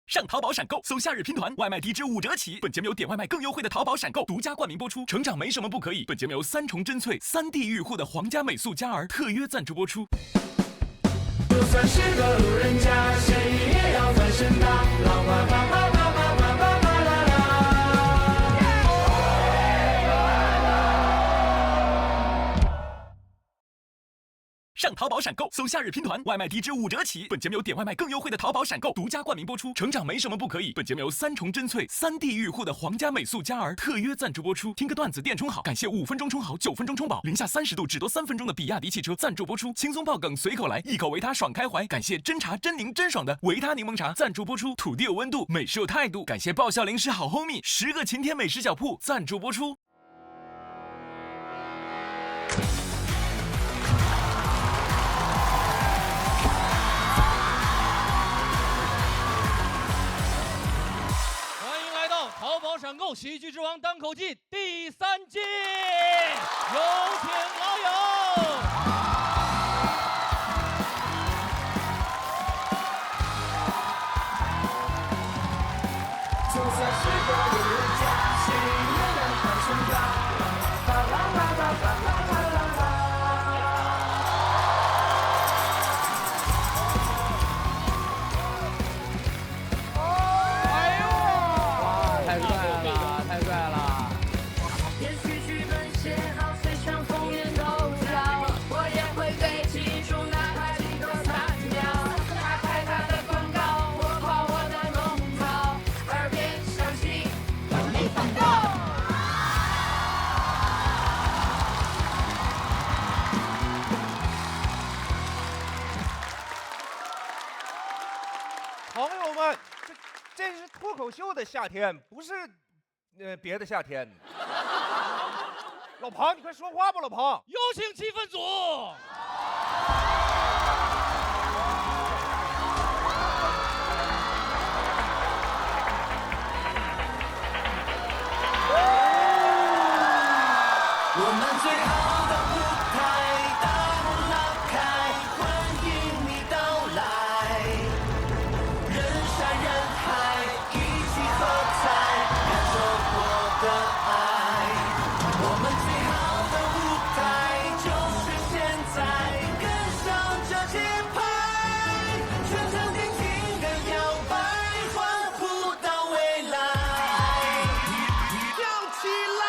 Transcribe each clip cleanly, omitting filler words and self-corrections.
上淘宝闪购，搜夏日拼团，外卖低至5折起。本节目由点外卖更优惠的淘宝闪购独家冠名播出。成长没什么不可以。本节目由3重真萃3地域户的皇家美素佳儿特约赞助播出。就算是个路人甲，谁也要翻身的。浪花啪啪啪啪啪啪啪啦啦。上淘宝闪购，搜夏日拼团，外卖低至5折起。本节目由点外卖更优惠的淘宝闪购独家冠名播出。成长没什么不可以。本节目由3重真萃3地域户的皇家美素佳儿特约赞助播出。听个段子电充好，感谢5分钟充好9分钟充饱，零下30度只多3分钟的比亚迪汽车赞助播出。轻松爆梗随口来，一口维他爽开怀。感谢真茶真柠真爽的维他柠檬茶赞助播出。土地有温度，美食有态度。感谢爆笑零食好 homie 10个晴天美食小铺赞助播出。淘宝闪购喜剧之王单口季第3季，有请老友。就算是个路人甲，谁也要翻身的。啦啦啦啦啦啦啦啦啦。哎呦，哇，太帅了，太帅了！也许剧本写好，随场风云都笑，我也会被记住，哪怕几个3秒。他拍他的广告，我跑我的龙套，耳边响起有你广告。朋友们，这是脱口秀的夏天，不是别的夏天。老庞，你快说话吧，老庞。有请气氛组。我们最好的舞台，大门拉开，欢迎你到来。人山人海，一起喝彩，感受我的爱。我们最好的舞台就是现在，跟上这节拍，全场尽情的摇摆，欢呼到未来，跳起来！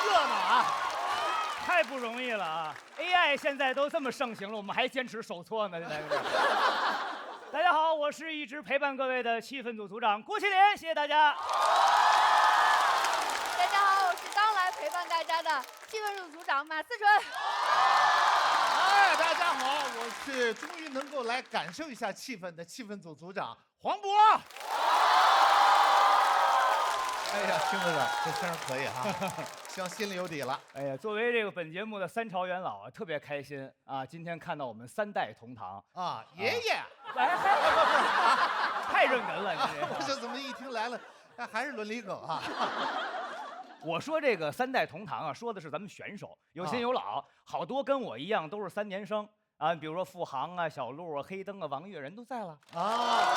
热闹啊，太不容易了啊 ！AI 现在都这么盛行了，我们还坚持手搓呢，现在。大家好，我是一直陪伴各位的气氛组组长郭麒麟，谢谢大家。大家好，我是刚来陪伴大家的气氛组组长马思纯。哎，大家好，我是终于能够来感受一下气氛的气氛组组长黄渤。哎呀，听着点，这声儿可以哈，希望心里有底了。哎呀，作为这个本节目的3朝元老啊，特别开心啊！今天看到我们3代同堂啊，爷爷，哎，太认人了，你我这。这怎么一听来了，还是伦理梗啊？我说这个3代同堂啊，说的是咱们选手，有新有老，好多跟我一样都是3年生啊，比如说付航啊、小鹿啊、黑灯啊、王悦，人都在了啊，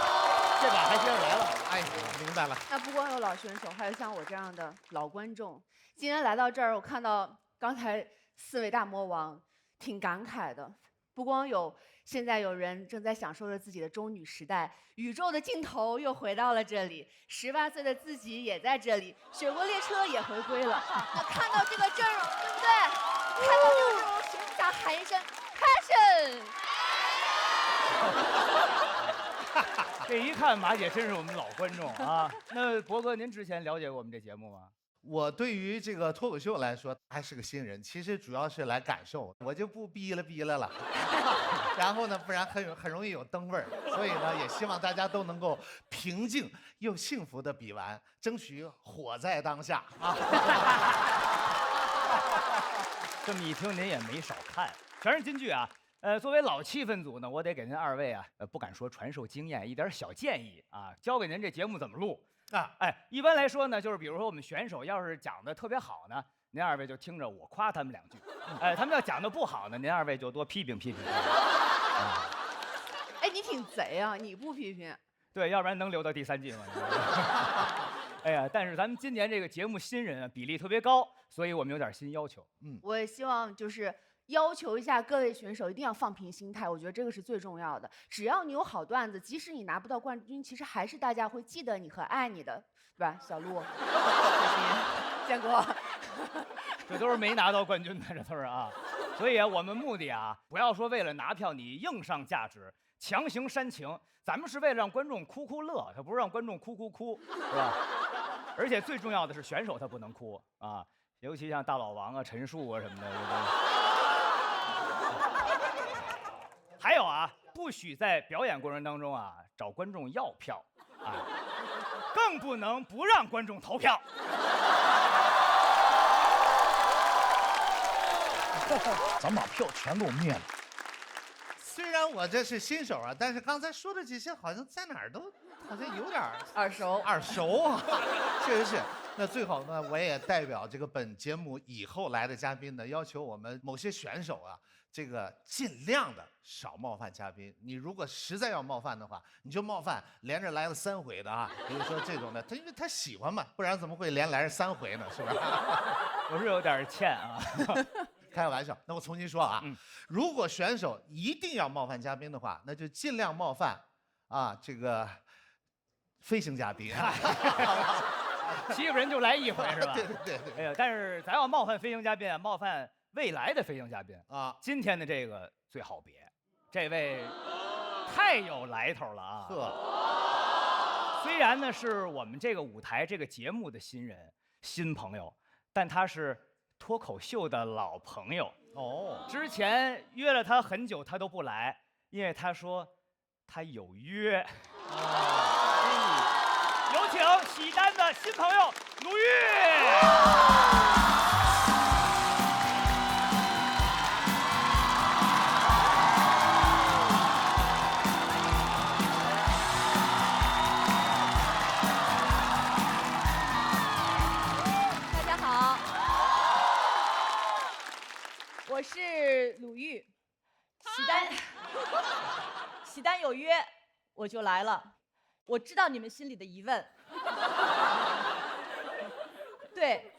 这把还接着来了。哎，明白了。那不光有老选手，还有像我这样的老观众。今天来到这儿，我看到刚才4位大魔王，挺感慨的。不光有现在有人正在享受着自己的中女时代，宇宙的尽头又回到了这里，18岁的自己也在这里，雪国列车也回归了。那看到这个阵容，对不对？看到这个阵容，请大家喊一声 passion。这一看马姐真是我们老观众啊。那博哥，您之前了解过我们这节目吗？我对于这个脱口秀来说还是个新人，其实主要是来感受，我就不逼了。然后呢，不然很容易有灯味儿。所以呢，也希望大家都能够平静又幸福的比完，争取活在当下啊。这么一听，您也没少看，全是金句啊。作为老气氛组呢，我得给您二位啊，不敢说传授经验，一点小建议啊，教给您这节目怎么录。一般来说呢，就是比如说我们选手要是讲的特别好呢，您二位就听着我夸他们2句，他们要讲的不好呢，您二位就多批评。哎，你挺贼啊，你不批评？对，要不然能留到第3季吗？哎呀，但是咱们今年这个节目新人啊比例特别高，所以我们有点新要求。我也希望就是要求一下各位选手一定要放平心态，我觉得这个是最重要的。只要你有好段子，即使你拿不到冠军，其实还是大家会记得你和爱你的，对吧？小鹿，建国，这都是没拿到冠军的，这都是啊。所以啊，我们目的啊，不要说为了拿票你硬上价值，强行煽情，咱们是为了让观众哭乐，他不是让观众哭，是吧？而且最重要的是选手他不能哭啊，尤其像大老王啊、陈数啊什么的。还有啊，不许在表演过程当中啊找观众要票啊，更不能不让观众投票。咱把票全给我灭了。虽然我这是新手啊，但是刚才说的这些好像在哪儿都好像有点耳熟啊，确实是。那最好呢，我也代表这个本节目以后来的嘉宾呢，要求我们某些选手啊，这个尽量的少冒犯嘉宾。你如果实在要冒犯的话，你就冒犯连着来了3回的啊，比如说这种的，他因为他喜欢嘛，不然怎么会连来着3回呢？是不是？我是有点欠啊。开个玩笑，那我重新说啊，如果选手一定要冒犯嘉宾的话，那就尽量冒犯啊这个飞行嘉宾。欺负人就来1回是吧？对。哎呀，但是咱要冒犯飞行嘉宾啊，冒犯未来的飞行嘉宾啊，今天的这个最好别，这位太有来头了啊！虽然呢是我们这个舞台这个节目的新朋友，但他是脱口秀的老朋友哦。之前约了他很久，他都不来，因为他说他有约。有请喜单的新朋友鲁豫。大家好，我是鲁豫。喜单有约，我就来了。我知道你们心里的疑问，对，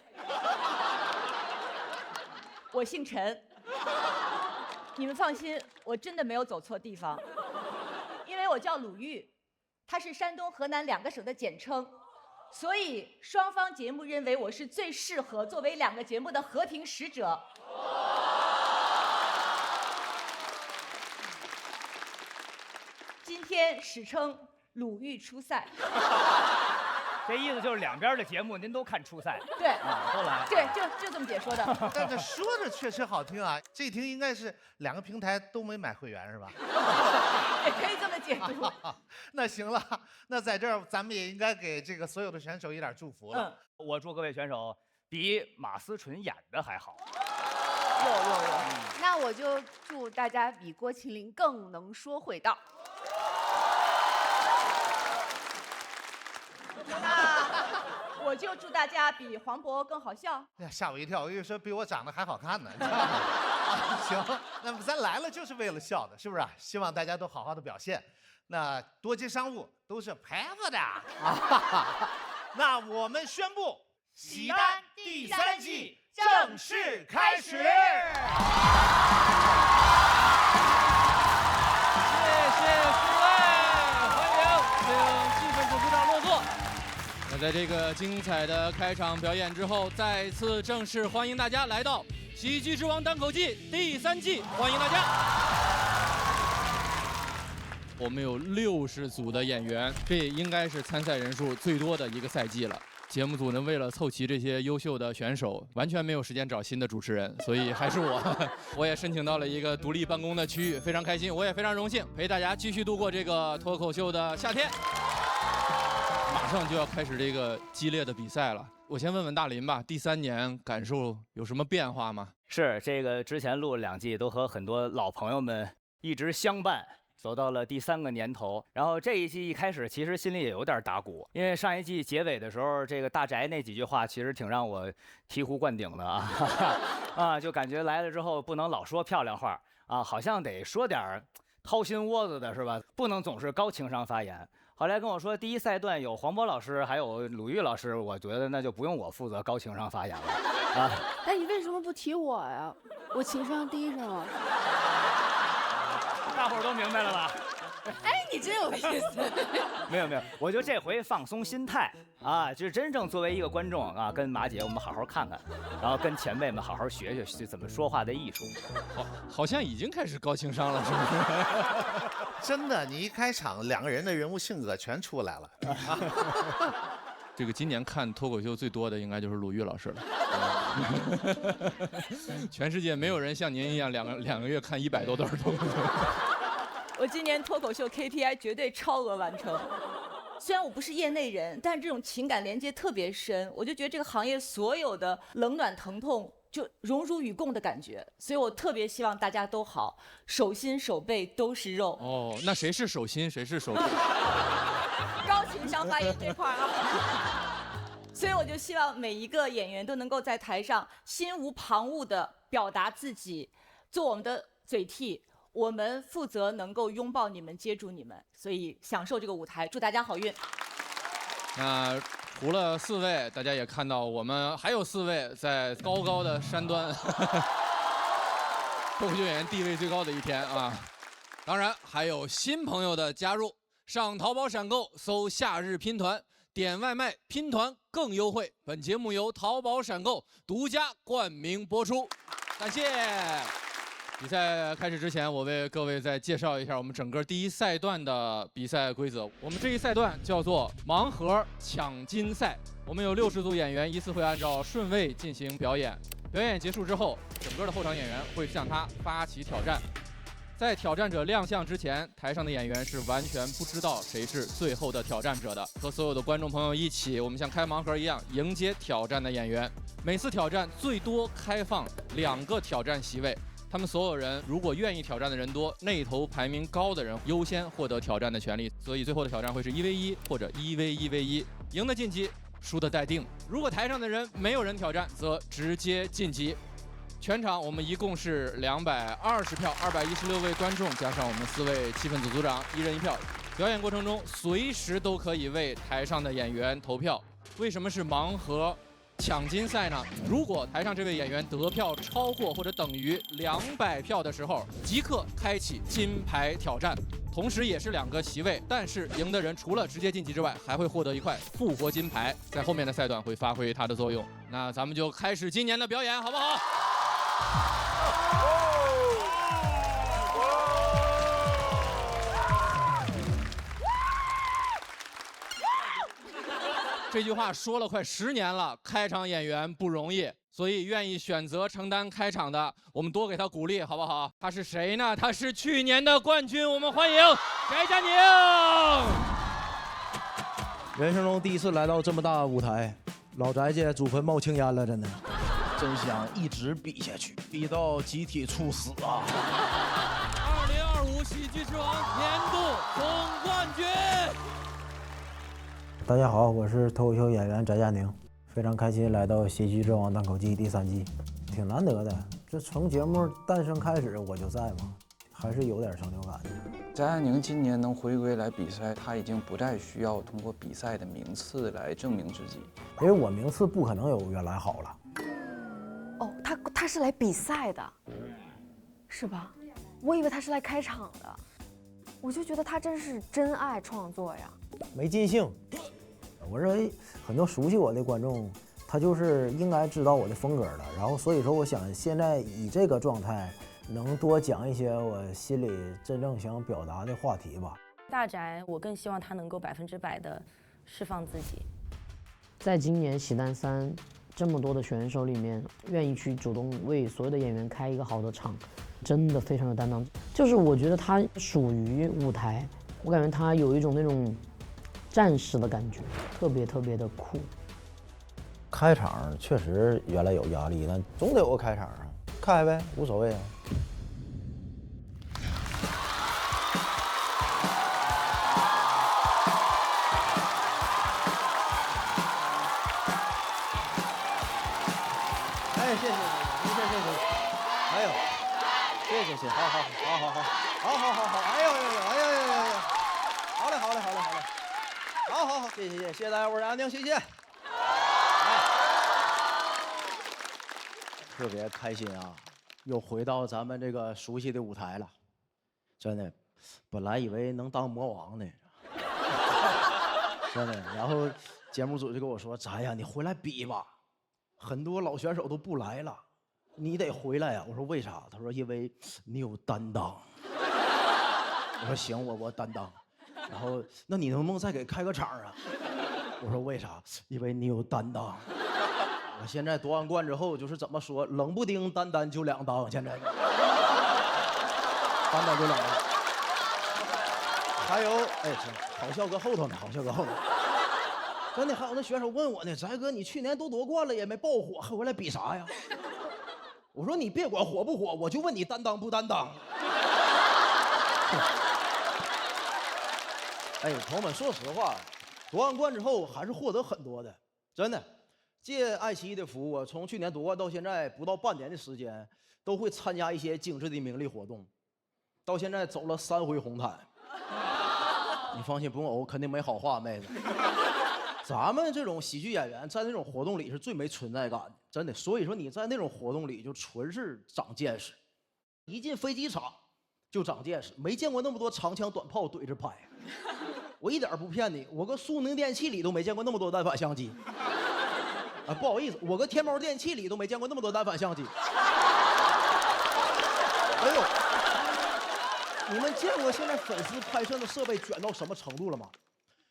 我姓陈，你们放心，我真的没有走错地方，因为我叫鲁豫，它是山东、河南2个省的简称，所以双方节目认为我是最适合作为2个节目的和平使者。今天史称鲁豫出赛，这意思就是两边的节目您都看初赛，对，都来，对，就这么解说的。但是说着确实好听啊，这听应该是2个平台都没买会员是吧？也可以这么解读。那行了，那在这儿咱们也应该给这个所有的选手一点祝福了。我祝各位选手比马思纯演的还好。那我就祝大家比郭麒麟更能说会道。那我就祝大家比黄渤更好笑。哎呀，吓我一跳！我以为说比我长得还好看呢。行，那么咱来了就是为了笑的，是不是？希望大家都好好的表现。那多接商务都是赔付的啊。那我们宣布，喜单第3季正式开始。谢谢各位，欢迎，请气氛组组长落座。那在这个精彩的开场表演之后，再次正式欢迎大家来到《喜剧之王单口季》第3季，欢迎大家。我们有60组的演员，这应该是参赛人数最多的一个赛季了。节目组呢为了凑齐这些优秀的选手，完全没有时间找新的主持人，所以还是我也申请到了一个独立办公的区域，非常开心，我也非常荣幸陪大家继续度过这个脱口秀的夏天。马上就要开始这个激烈的比赛了，我先问问大林吧，第3年感受有什么变化吗？是这个之前录了2季，都和很多老朋友们一直相伴。走到了第3个年头，然后这一季一开始，其实心里也有点打鼓，因为上一季结尾的时候，这个大宅那几句话其实挺让我醍醐灌顶的啊，就感觉来了之后不能老说漂亮话啊，好像得说点掏心窝子的是吧？不能总是高情商发言。后来跟我说第1赛段有黄渤老师还有鲁豫老师，我觉得那就不用我负责高情商发言了啊。那你为什么不提我呀？我情商低是吗？大伙儿都明白了吧？哎，你真有意思。没有，我就这回放松心态啊，就是真正作为一个观众啊，跟马姐我们好好看看，然后跟前辈们好好学学怎么说话的艺术。好像已经开始高情商了，是不是？真的，你一开场2个人的人物性格全出来了。这个今年看脱口秀最多的应该就是鲁豫老师了。全世界没有人像您一样两个月看100多段脱口秀。我今年脱口秀 KPI 绝对超额完成。虽然我不是业内人，但是这种情感连接特别深，我就觉得这个行业所有的冷暖疼痛就荣辱与共的感觉，所以我特别希望大家都好，手心手背都是肉。哦，那谁是手心，谁是手背？高情商发言这块啊。所以我就希望每一个演员都能够在台上心无旁骛地表达自己，做我们的嘴替，我们负责能够拥抱你们，接住你们，所以享受这个舞台，祝大家好运。那除了4位，大家也看到我们还有4位在高高的山端，脱口秀演员地位最高的一天啊！当然还有新朋友的加入，上淘宝闪购搜夏日拼团。点外卖拼团更优惠。本节目由淘宝闪购独家冠名播出，感谢。比赛开始之前，我为各位再介绍一下我们整个第1赛段的比赛规则。我们这一赛段叫做盲盒抢金赛，我们有60组演员，依次会按照顺位进行表演。表演结束之后，整个的后场演员会向他发起挑战。在挑战者亮相之前，台上的演员是完全不知道谁是最后的挑战者的。和所有的观众朋友一起，我们像开盲盒一样迎接挑战的演员。每次挑战最多开放2个挑战席位，他们所有人如果愿意挑战的人多，那头排名高的人优先获得挑战的权利。所以最后的挑战会是1v1或者1v1v1，赢的晋级，输的待定。如果台上的人没有人挑战，则直接晋级。全场我们一共是220票，216位观众加上我们4位气氛组组长，1人1票。表演过程中随时都可以为台上的演员投票。为什么是盲盒抢金赛呢？如果台上这位演员得票超过或者等于200票的时候，即刻开启金牌挑战，同时也是2个席位，但是赢的人除了直接晋级之外，还会获得1块复活金牌，在后面的赛段会发挥它的作用。那咱们就开始今年的表演，好不好？这句话说了快10年了，开场演员不容易，所以愿意选择承担开场的，我们多给他鼓励，好不好？他是谁呢？他是去年的冠军，我们欢迎翟佳宁。人生中第一次来到这么大舞台，老翟家祖坟冒青烟了，真的。真想一直比下去，比到集体猝死啊！2025喜剧之王年度总冠军。大家好，我是脱口秀演员翟佳宁，非常开心来到《喜剧之王单口季》第3季，挺难得的。这从节目诞生开始我就在嘛，还是有点成就感的。翟佳宁今年能回归来比赛，他已经不再需要通过比赛的名次来证明自己，因为我名次不可能有原来好了。哦，他是来比赛的，是吧？我以为他是来开场的，我就觉得他真是真爱创作呀，没尽兴。我认为很多熟悉我的观众，他就是应该知道我的风格的。然后所以说，我想现在以这个状态，能多讲一些我心里真正想表达的话题吧。大翟，我更希望他能够100%的释放自己。在今年喜诞3这么多的选手里面，愿意去主动为所有的演员开一个好的场，真的非常有担当。就是我觉得他属于舞台，我感觉他有一种那种战士的感觉，特别特别的酷。开场确实原来有压力，但总得有个开场啊，开呗，无所谓啊。哎，谢谢，哎呦，谢，好，哎呦，好嘞，好，谢谢大家，我是安宁，谢谢。特别开心啊，又回到咱们这个熟悉的舞台了，真的，本来以为能当魔王呢，真的。然后节目组就跟我说：“咋呀，你回来比吧，很多老选手都不来了，你得回来呀。”我说：“为啥？”他说：“因为你有担当。”我说：“行，我担当。”然后那你能不能再给开个场啊？我说：“为啥？因为你有担当。”我现在夺完冠之后就是怎么说，冷不丁单单就2当，现在单单就2当。还有，哎，好笑搁后头呢，好笑搁后头。真的，还有那选手问我呢，翟哥，你去年都夺冠了也没爆火，还回来比啥呀？我说你别管火不火，我就问你担当不担当。哎，朋友们，说实话，夺完冠之后还是获得很多的，真的。借爱奇艺的福，我从去年夺冠到现在不到半年的时间，都会参加一些精致的名利活动，到现在走了3回红毯。你放心，不用呕，肯定没好话，妹子。咱们这种喜剧演员在那种活动里是最没存在感的，真的。所以说你在那种活动里就纯是长见识，一进飞机场就长见识，没见过那么多长枪短炮怼着拍。我一点不骗你，我搁苏宁电器里都没见过那么多单反相机。啊，不好意思，我搁天猫电器里都没见过那么多单反相机。哎呦，你们见过现在粉丝拍摄的设备卷到什么程度了吗？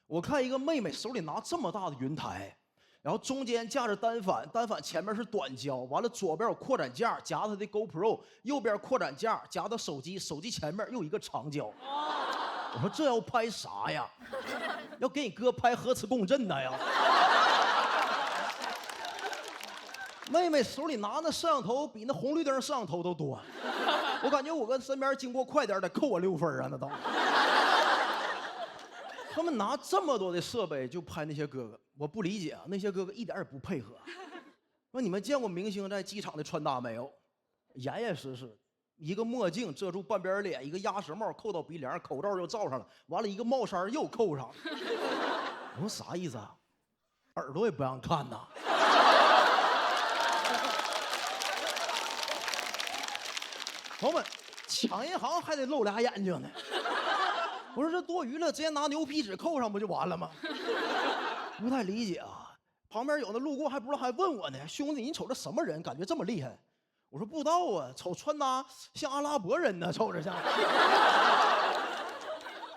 我看一个妹妹手里拿这么大的云台，然后中间架着单反，单反前面是短焦，完了左边有扩展架夹她的 GoPro， 右边扩展架夹的手机，手机前面又一个长焦。我说这要拍啥呀？要给你哥拍核磁共振呢呀？妹妹手里拿那摄像头比那红绿灯摄像头都多，我感觉我跟身边经过快点得扣我6分啊，那都。他们拿这么多的设备就拍那些哥哥，我不理解啊，那些哥哥一点也不配合。说你们见过明星在机场的穿搭没有？严严实实，一个墨镜遮住半边脸，一个鸭舌帽扣到鼻梁，口罩又罩上了，完了一个帽衫又扣上。我说啥意思啊？耳朵也不让看呐。朋友们，抢银行还得露俩眼睛呢。我说这多余了，直接拿牛皮纸扣上不就完了吗？不太理解啊。旁边有的路过还不知道，还问我呢，兄弟，你瞅这什么人？感觉这么厉害？我说不知道啊，瞅穿搭像阿拉伯人呢，瞅着像。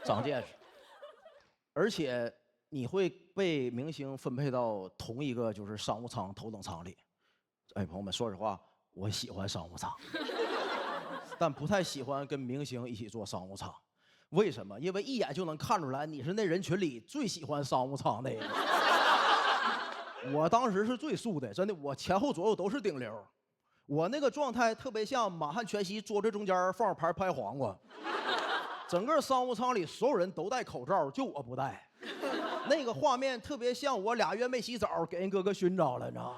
长见识，而且你会被明星分配到同一个就是商务舱头等舱里。哎，朋友们，说实话，我喜欢商务舱。但不太喜欢跟明星一起坐商务舱，为什么？因为一眼就能看出来你是那人群里最喜欢商务舱的人。我当时是最素的，真的，我前后左右都是顶流，我那个状态特别像满汉全席桌子中间放着盘拍黄瓜，整个商务舱里所有人都戴口罩，就我不戴。那个画面特别像我2月没洗澡，给人哥哥熏着了，你知道吗？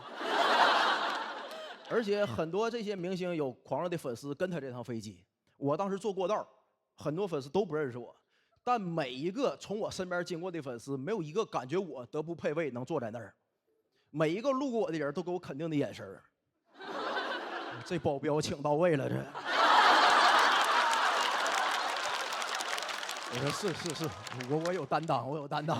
而且很多这些明星有狂热的粉丝跟他这趟飞机，我当时坐过道，很多粉丝都不认识我，但每一个从我身边经过的粉丝，没有一个感觉我德不配位能坐在那儿，每一个路过我的人都给我肯定的眼神。这保镖请到位了，这。我说是，我有担当，我有担当。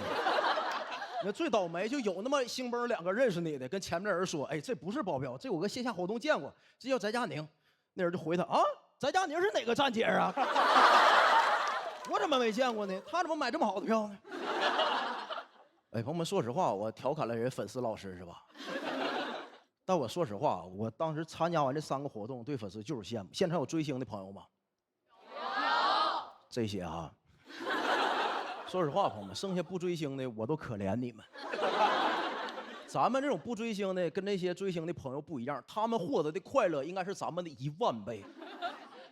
那最倒霉就有那么兴崩2个认识你的，跟前面的人说，哎，这不是保镖，这我搁线下活动见过，这叫翟佳宁。那人就回他啊，翟佳宁是哪个站姐啊？我怎么没见过呢？他怎么买这么好的票呢？哎，朋友们，说实话，我调侃了人粉丝老师是吧？但我说实话，我当时参加完这3个活动，对粉丝就是羡慕。现场有追星的朋友吗？有。这些哈。说实话，朋友们，剩下不追星的我都可怜你们。咱们这种不追星的，跟那些追星的朋友不一样，他们获得的快乐应该是咱们的10000倍。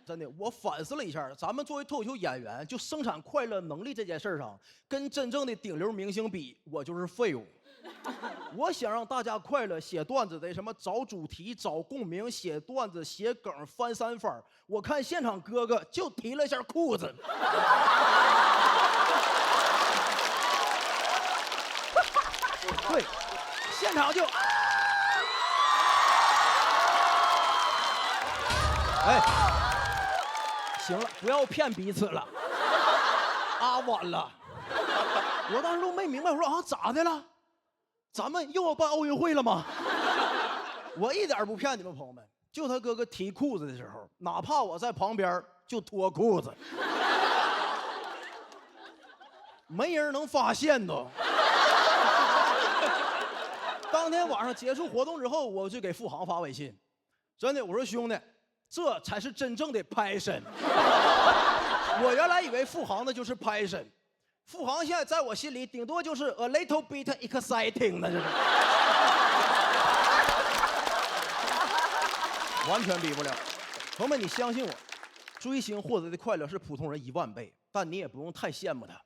真的，我反思了一下，咱们作为脱口秀演员，就生产快乐能力这件事上，跟真正的顶流明星比，我就是废物。我想让大家快乐，写段子得什么找主题、找共鸣、写段子、写梗、翻3番。我看现场哥哥就提了一下裤子。对，现场就，哎，行了，不要骗彼此了，晚了。我当时都没明白，我说咋的了？咱们又要办奥运会了吗？我一点不骗你们朋友们，就他哥哥提裤子的时候，哪怕我在旁边就脱裤子，没人能发现都。当天晚上结束活动之后，我就给付航发微信，真的，我说兄弟，这才是真正的 passion。我原来以为付航的就是 passion， 付航现在在我心里顶多就是 a little bit exciting 的，就是完全比不了。朋友们，你相信我，追星获得的快乐是普通人10000倍，但你也不用太羡慕他，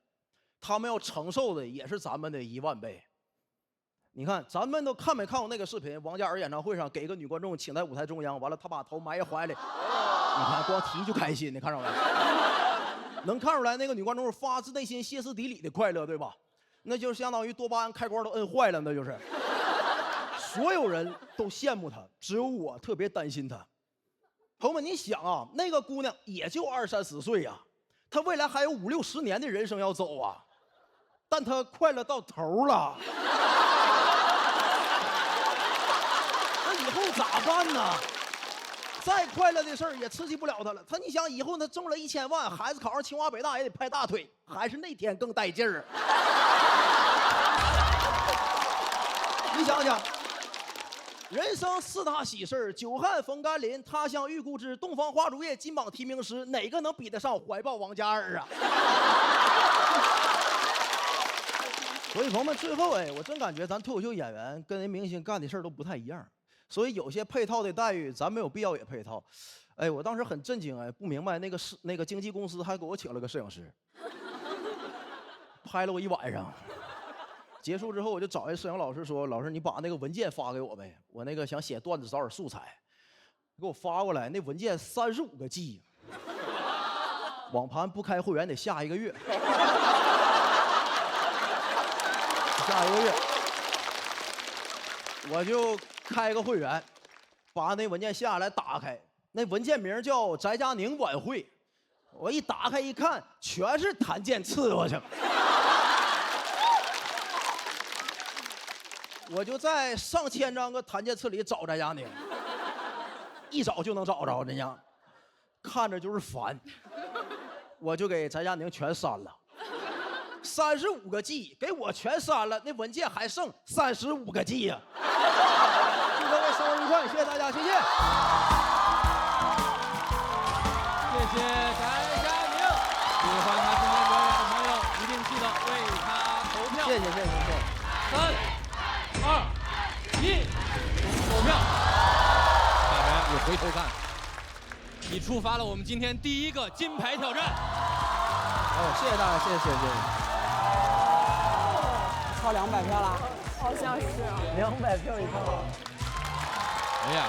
他们要承受的也是咱们的10000倍。你看，咱们都看没看过那个视频？王嘉尔演唱会上给一个女观众请在舞台中央，完了他把头埋怀里，你看光提就开心，你看着没？能看出来那个女观众发自内心、歇斯底里的快乐，对吧？那就相当于多巴胺开关都摁坏了，那就是。所有人都羡慕她，只有我特别担心她。朋友们，你想啊，那个姑娘也就20、30岁呀，她未来还有50、60年的人生要走啊，但她快乐到头了。以后咋办呢？再快乐的事儿也刺激不了他了。你想以后他中了1000万，孩子考上清华北大也得拍大腿，还是那天更带劲儿。你想想，人生4大喜事：久旱逢甘霖、他乡遇故知、东方花烛夜、金榜题名时，哪个能比得上怀抱王嘉尔啊？所以朋友们，最后我真感觉咱脱口秀演员跟人明星干的事儿都不太一样。所以有些配套的待遇，咱没有必要也配套。我当时很震惊，不明白那个经纪公司还给我请了个摄影师，拍了我1晚上。结束之后，我就找一摄影老师说：“老师，你把那个文件发给我呗，我那个想写段子找点素材。”给我发过来，那文件35个 G， 网盘不开会员得下1个月，下1个月。我就开个会员，把那文件下来打开，那文件名叫翟佳宁晚会，我一打开一看，全是谭健次，我去。我就在上千张个谭健次里找翟佳宁，一找就能找着，人家看着就是烦，我就给翟佳宁全删了。35个 G 给我全删了，那文件还剩35个 G 呀。祝各位生活愉快，谢谢大家，谢谢。谢谢翟佳宁，喜欢他今天表演的朋友一定记得为他投票。谢谢。3、2、1，投票。大家也回头看，你触发了我们今天第1个金牌挑战。谢谢大家，谢谢。超200票了，好像是200票一票。哎呀，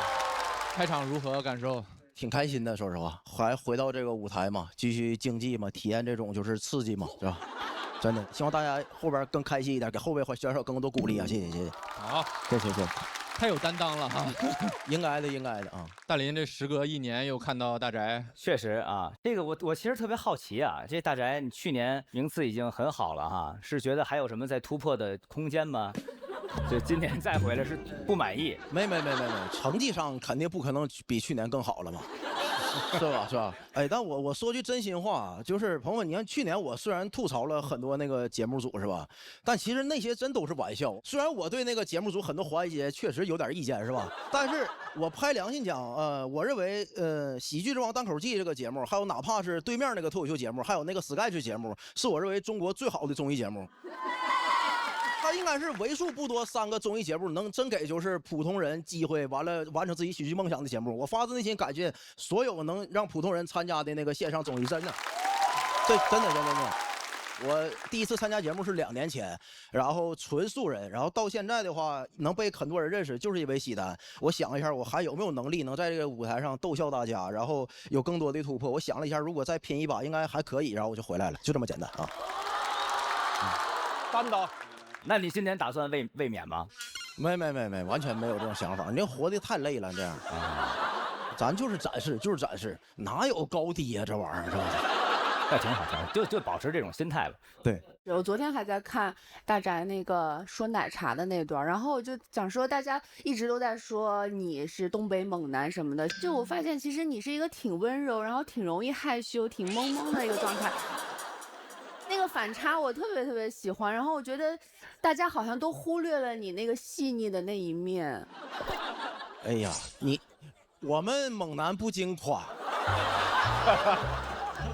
开场如何感受？挺开心的，说实话，还回到这个舞台嘛，继续竞技嘛，体验这种就是刺激嘛，是吧？真的，希望大家后边更开心一点，给后备选手更多鼓励啊！谢谢。好，谢谢。太有担当了哈，应该的啊。大林这时隔1年又看到大翟，确实啊，这个我其实特别好奇啊，这大翟你去年名次已经很好了哈，是觉得还有什么在突破的空间吗？就今年再回来是不满意？没，成绩上肯定不可能比去年更好了嘛。是吧？是吧？哎，但我说句真心话啊，就是朋友们，你看去年我虽然吐槽了很多那个节目组是吧，但其实那些真都是玩笑。虽然我对那个节目组很多环节确实有点意见是吧，但是我拍良心讲，我认为《喜剧之王单口记》这个节目，还有哪怕是对面那个脱口秀节目，还有那个 Sketch 节目，是我认为中国最好的综艺节目。它应该是为数不多3个综艺节目能真给就是普通人机会，完了完成自己喜剧梦想的节目。我发自内心感谢所有能让普通人参加的那个线上综艺，真的，真的。我第一次参加节目是2年前，然后纯素人，然后到现在的话能被很多人认识，就是因为西单。我想了一下，我还有没有能力能在这个舞台上逗笑大家，然后有更多的突破。我想了一下，如果再拼一把，应该还可以，然后我就回来了，就这么简单啊。单刀。那你今年打算卫冕吗？没，完全没有这种想法。你活得太累了，这样。咱就是展示，哪有高低呀、这玩意儿是吧？那挺好，就保持这种心态吧。对，我昨天还在看大宅那个说奶茶的那段，然后我就想说，大家一直都在说你是东北猛男什么的，就我发现其实你是一个挺温柔，然后挺容易害羞、挺懵懵的一个状态。那个反差我特别喜欢，然后我觉得大家好像都忽略了你那个细腻的那一面。哎呀，我们猛男不经夸，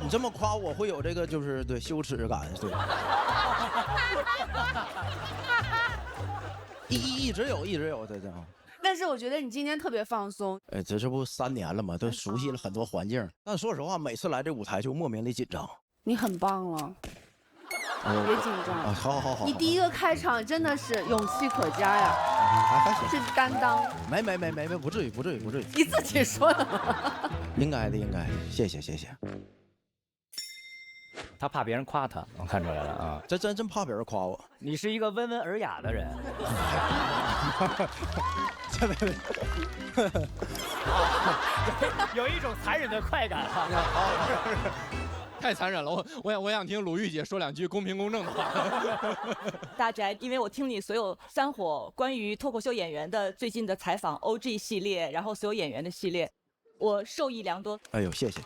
你这么夸我会有这个就是对羞耻感，对。一直有对。但是我觉得你今天特别放松。哎，这不3年了吗？都熟悉了很多环境，但说实话，每次来这舞台就莫名的紧张。你很棒了。别紧张啊！好，你第一个开场真的是勇气可嘉呀，还行，是担当。没，不至于。你自己说的吗？应该的，谢谢。他怕别人夸他，我看出来了啊，真怕别人夸我。你是一个温文尔雅的人。有一种残忍的快感哈。太残忍了，我想听鲁豫姐说2句公平公正的话。大宅，因为我听你所有3火关于脱口秀演员的最近的采访 ，OG 系列，然后所有演员的系列，我受益良多。哎呦，谢谢。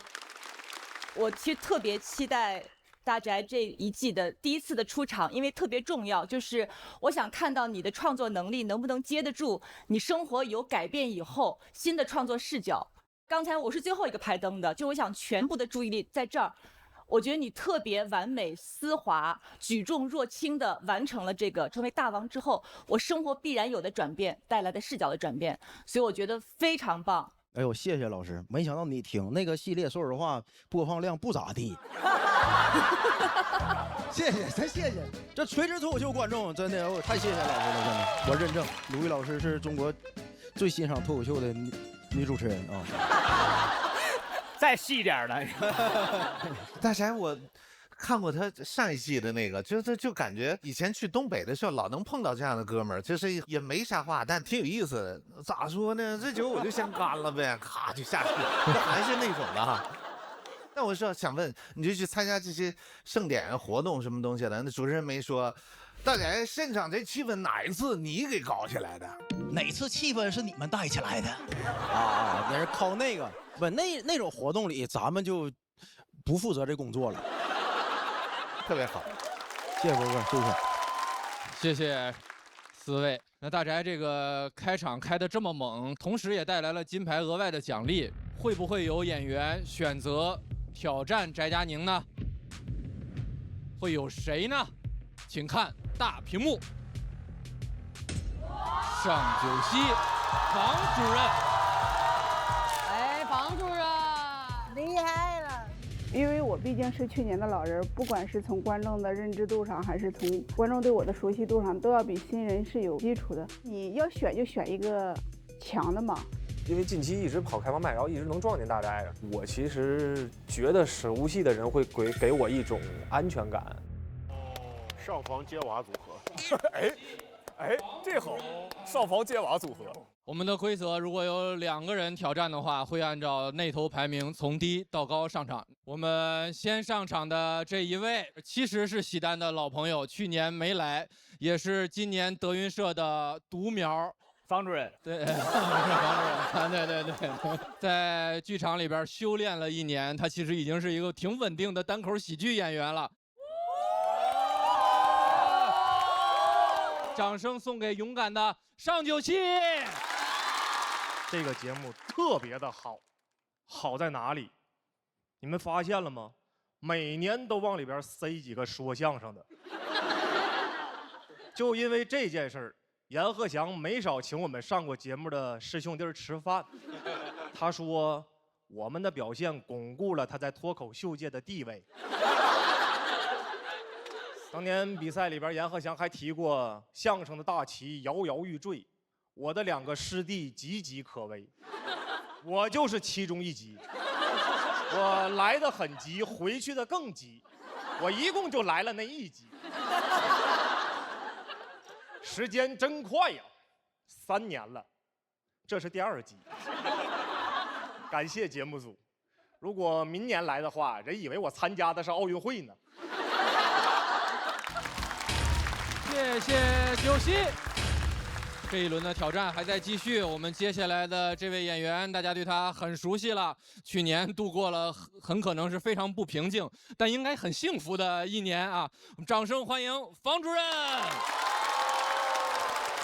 我其实特别期待大宅这一季的第1次的出场，因为特别重要，就是我想看到你的创作能力能不能接得住你生活有改变以后新的创作视角。刚才我是最后一个拍灯的，就我想全部的注意力在这儿。我觉得你特别完美丝滑，举重若轻的完成了这个成为大王之后我生活必然有的转变带来的视角的转变，所以我觉得非常棒。哎呦，谢谢老师，没想到你听那个系列，说实话播放量不咋地。谢谢，这垂直脱口秀观众真的，我太谢谢老师了，真的，我认证，鲁豫老师是中国最欣赏脱口秀的女主持人啊。再细点呢。大宅，我看过他上一季的那个，就感觉以前去东北的时候老能碰到这样的哥们儿，就是也没啥话，但挺有意思的。咋说呢？这酒我就先干了呗，咔就下去，还是那种的哈。那我说想问，你就去参加这些盛典活动什么东西的？那主持人没说。大宅，现场这气氛哪一次你给搞起来的？哪次气氛是你们带起来的？啊，那是靠那个不那种活动里，咱们就不负责这工作了。特别好，谢谢波哥，谢谢4位。那大宅这个开场开得这么猛，同时也带来了金牌额外的奖励，会不会有演员选择挑战翟佳宁呢？会有谁呢？请看大屏幕。上九溪，房主任。哎，房主任厉害了！因为我毕竟是去年的老人，不管是从观众的认知度上，还是从观众对我的熟悉度上，都要比新人是有基础的。你要选就选一个强的嘛。因为近期一直跑开放麦，然后一直能撞见大宅，我其实觉得使无锡的人会给我一种安全感。上房揭瓦组合，哎，这好，上房揭瓦组合。我们的规则，如果有2个人挑战的话，会按照那头排名从低到高上场。我们先上场的这一位，其实是西单的老朋友，去年没来，也是今年德云社的独苗房主任，对，房主任，对，在剧场里边修炼了1年，他其实已经是一个挺稳定的单口喜剧演员了。掌声送给勇敢的上9期。这个节目特别的好，好在哪里？你们发现了吗？每年都往里边塞几个说相声的。就因为这件事儿，阎鹤祥没少请我们上过节目的师兄弟吃饭。他说我们的表现巩固了他在脱口秀界的地位。当年比赛里边，阎鹤祥还提过相声的大旗摇摇欲坠，我的2个师弟岌岌可危，我就是其中一急。我来得很急，回去的更急，我一共就来了那1集。时间真快呀，3年了，这是第2集。感谢节目组，如果明年来的话，人以为我参加的是奥运会呢。谢谢9期。这一轮的挑战还在继续，我们接下来的这位演员，大家对他很熟悉了。去年度过了很可能是非常不平静，但应该很幸福的1年啊！我们掌声欢迎房主任。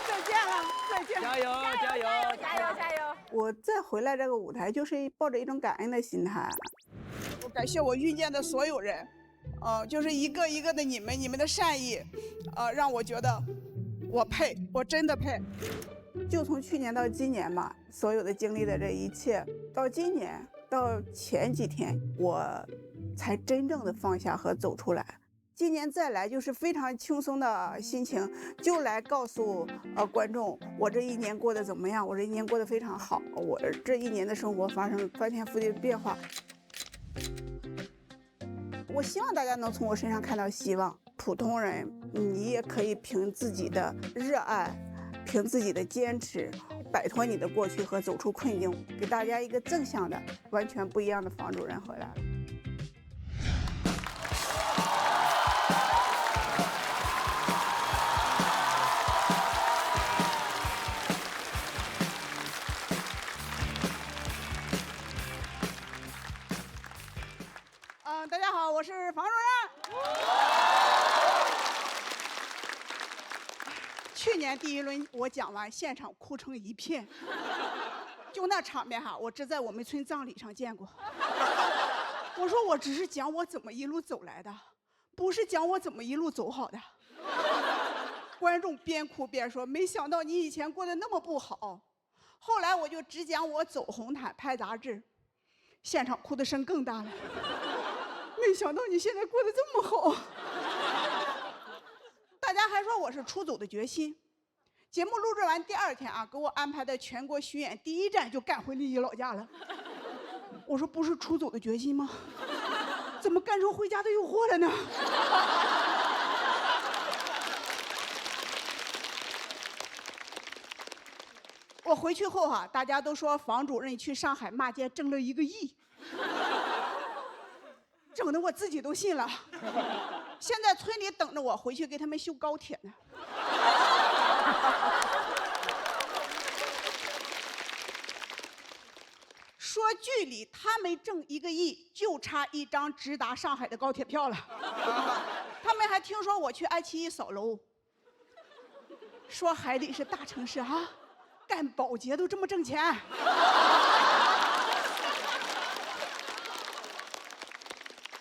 再见了，再见！加油，加油，加油，加油！我再回来这个舞台，就是抱着一种感恩的心态。我感谢我遇见的所有人，就是一个一个的你们的善意，让我觉得我配，我真的配。就从去年到今年吧，所有的经历的这一切，到今年到前几天，我才真正的放下和走出来。今年再来就是非常轻松的心情，就来告诉观众，我这1年过得怎么样？我这1年过得非常好，我这1年的生活发生翻天覆地的变化。我希望大家能从我身上看到希望。普通人，你也可以凭自己的热爱，凭自己的坚持，摆脱你的过去和走出困境，给大家一个正向的、完全不一样的房主任回来了。大家好，我是房主任。去年第1轮我讲完，现场哭成一片，就那场面哈，我只在我们村葬礼上见过。我说我只是讲我怎么一路走来的，不是讲我怎么一路走好的。观众边哭边说：“没想到你以前过得那么不好。”后来我就只讲我走红毯、拍杂志，现场哭的声更大了。没想到你现在过得这么好，大家还说我是出走的决心。节目录制完第2天啊，给我安排的全国巡演第1站就赶回临沂老家了。我说不是出走的决心吗？怎么干成回家的诱惑了呢？我回去后哈，大家都说房主任去上海骂街挣了1个亿。整得我自己都信了，现在村里等着我回去给他们修高铁呢。说剧里他们挣1个亿，就差1张直达上海的高铁票了。他们还听说我去爱奇艺扫楼，说海里是大城市啊，干保洁都这么挣钱。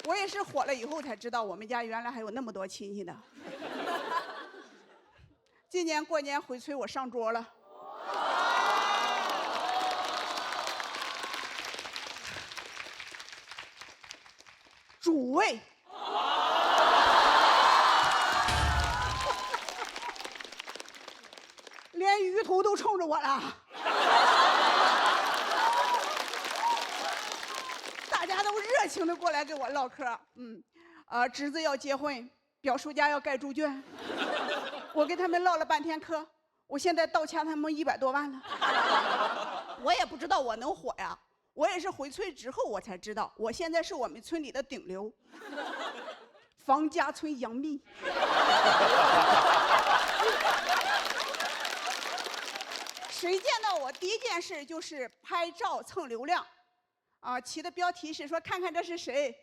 我也是火了以后才知道，我们家原来还有那么多亲戚呢。今年过年回村，我上桌了。主位。连鱼头都冲着我了。大家都热情的过来跟我唠嗑，侄子要结婚，表叔家要盖猪圈，我跟他们唠了半天嗑，我现在倒欠他们100多万了。我也不知道我能火呀，我也是回村之后我才知道，我现在是我们村里的顶流，房家村杨幂。谁见到我第一件事就是拍照蹭流量，啊，起的标题是说看看这是谁，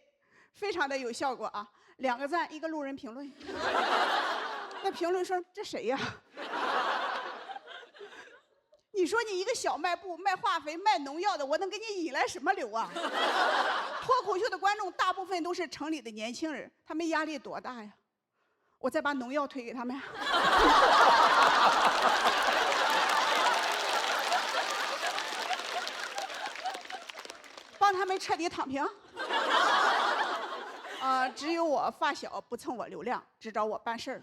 非常的有效果啊，2个赞1个路人评论。那评论说这谁呀？你说你一个小卖部卖化肥卖农药的，我能给你引来什么流啊？脱口秀的观众大部分都是城里的年轻人，他们压力多大呀？我再把农药推给他们。帮他们彻底躺平。只有我发小不蹭我流量，只找我办事儿。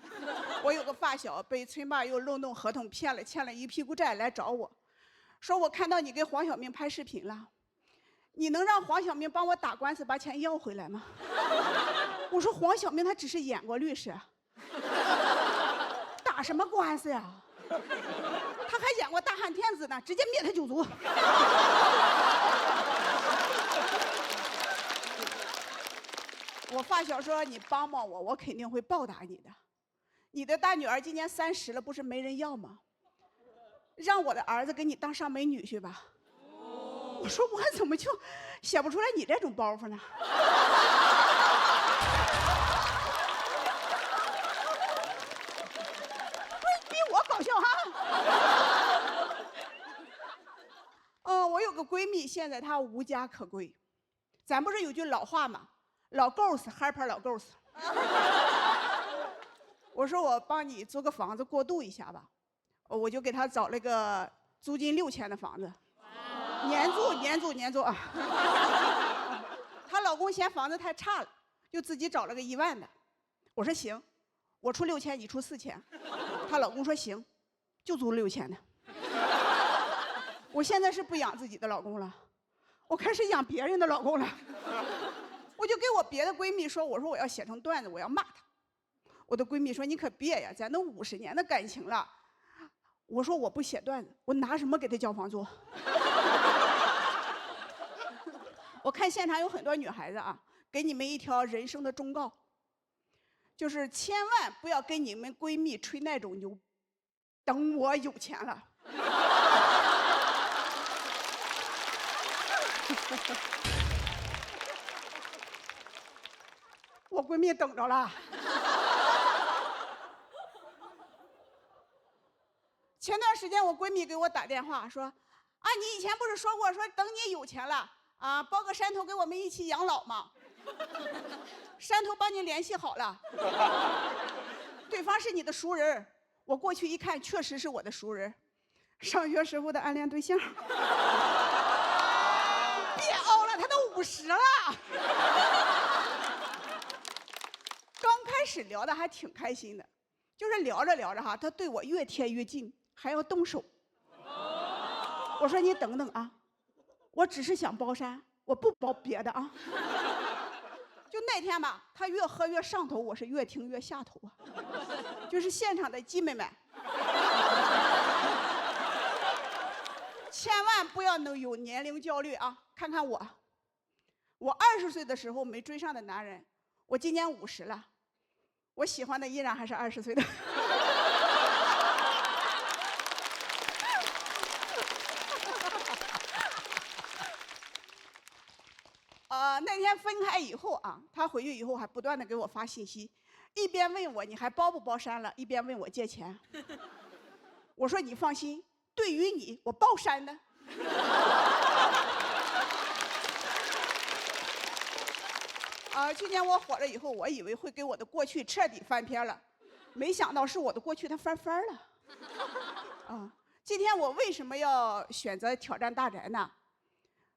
我有个发小被村霸又漏洞合同骗了，欠了一屁股债来找我，说我看到你给黄晓明拍视频了，你能让黄晓明帮我打官司把钱要回来吗？我说黄晓明他只是演过律师，打什么官司呀？他还演过大汉天子呢，直接灭他9族。我发小说你帮帮我，我肯定会报答你的。你的大女儿今年30了，不是没人要吗？让我的儿子给你当上门女婿吧。我说我怎么就写不出来你这种包袱呢？不是比我搞笑哈。我有个闺蜜，现在她无家可归。咱不是有句老话吗？老够死，害怕老够死。我说我帮你租个房子过渡一下吧，我就给她找了个租金6000的房子，年租啊。她老公嫌房子太差了，就自己找了个1万的。我说行，我出6000，你出4000。她老公说行，就租6000的。我现在是不养自己的老公了，我开始养别人的老公了。我就给我别的闺蜜说，我说我要写成段子，我要骂他。我的闺蜜说你可别呀，咱都50年的感情了。我说我不写段子，我拿什么给他交房租？我看现场有很多女孩子啊，给你们一条人生的忠告，就是千万不要跟你们闺蜜吹那种牛，等我有钱了。我闺蜜等着了。前段时间我闺蜜给我打电话说，啊，你以前不是说过说等你有钱了啊，包个山头给我们一起养老吗？山头帮你联系好了，对方是你的熟人。我过去一看，确实是我的熟人，上学时候的暗恋对象。别熬了，他都50了。刚开始聊的还挺开心的，就是聊着聊着哈，他对我越贴越近，还要动手。我说你等等啊，我只是想包山，我不包别的啊。就那天吧，他越喝越上头，我是越听越下头啊。就是现场的鸡妹们，千万不要有年龄焦虑啊！看看我，20岁的时候没追上的男人，我今年50了，我喜欢的依然还是20岁的。那天分开以后啊，他回去以后还不断的给我发信息，一边问我你还包不包山了，一边问我借钱。我说你放心，对于你我包山的。去年我火了以后，我以为会给我的过去彻底翻篇了，没想到是我的过去它翻番了。今天我为什么要选择挑战大宅呢？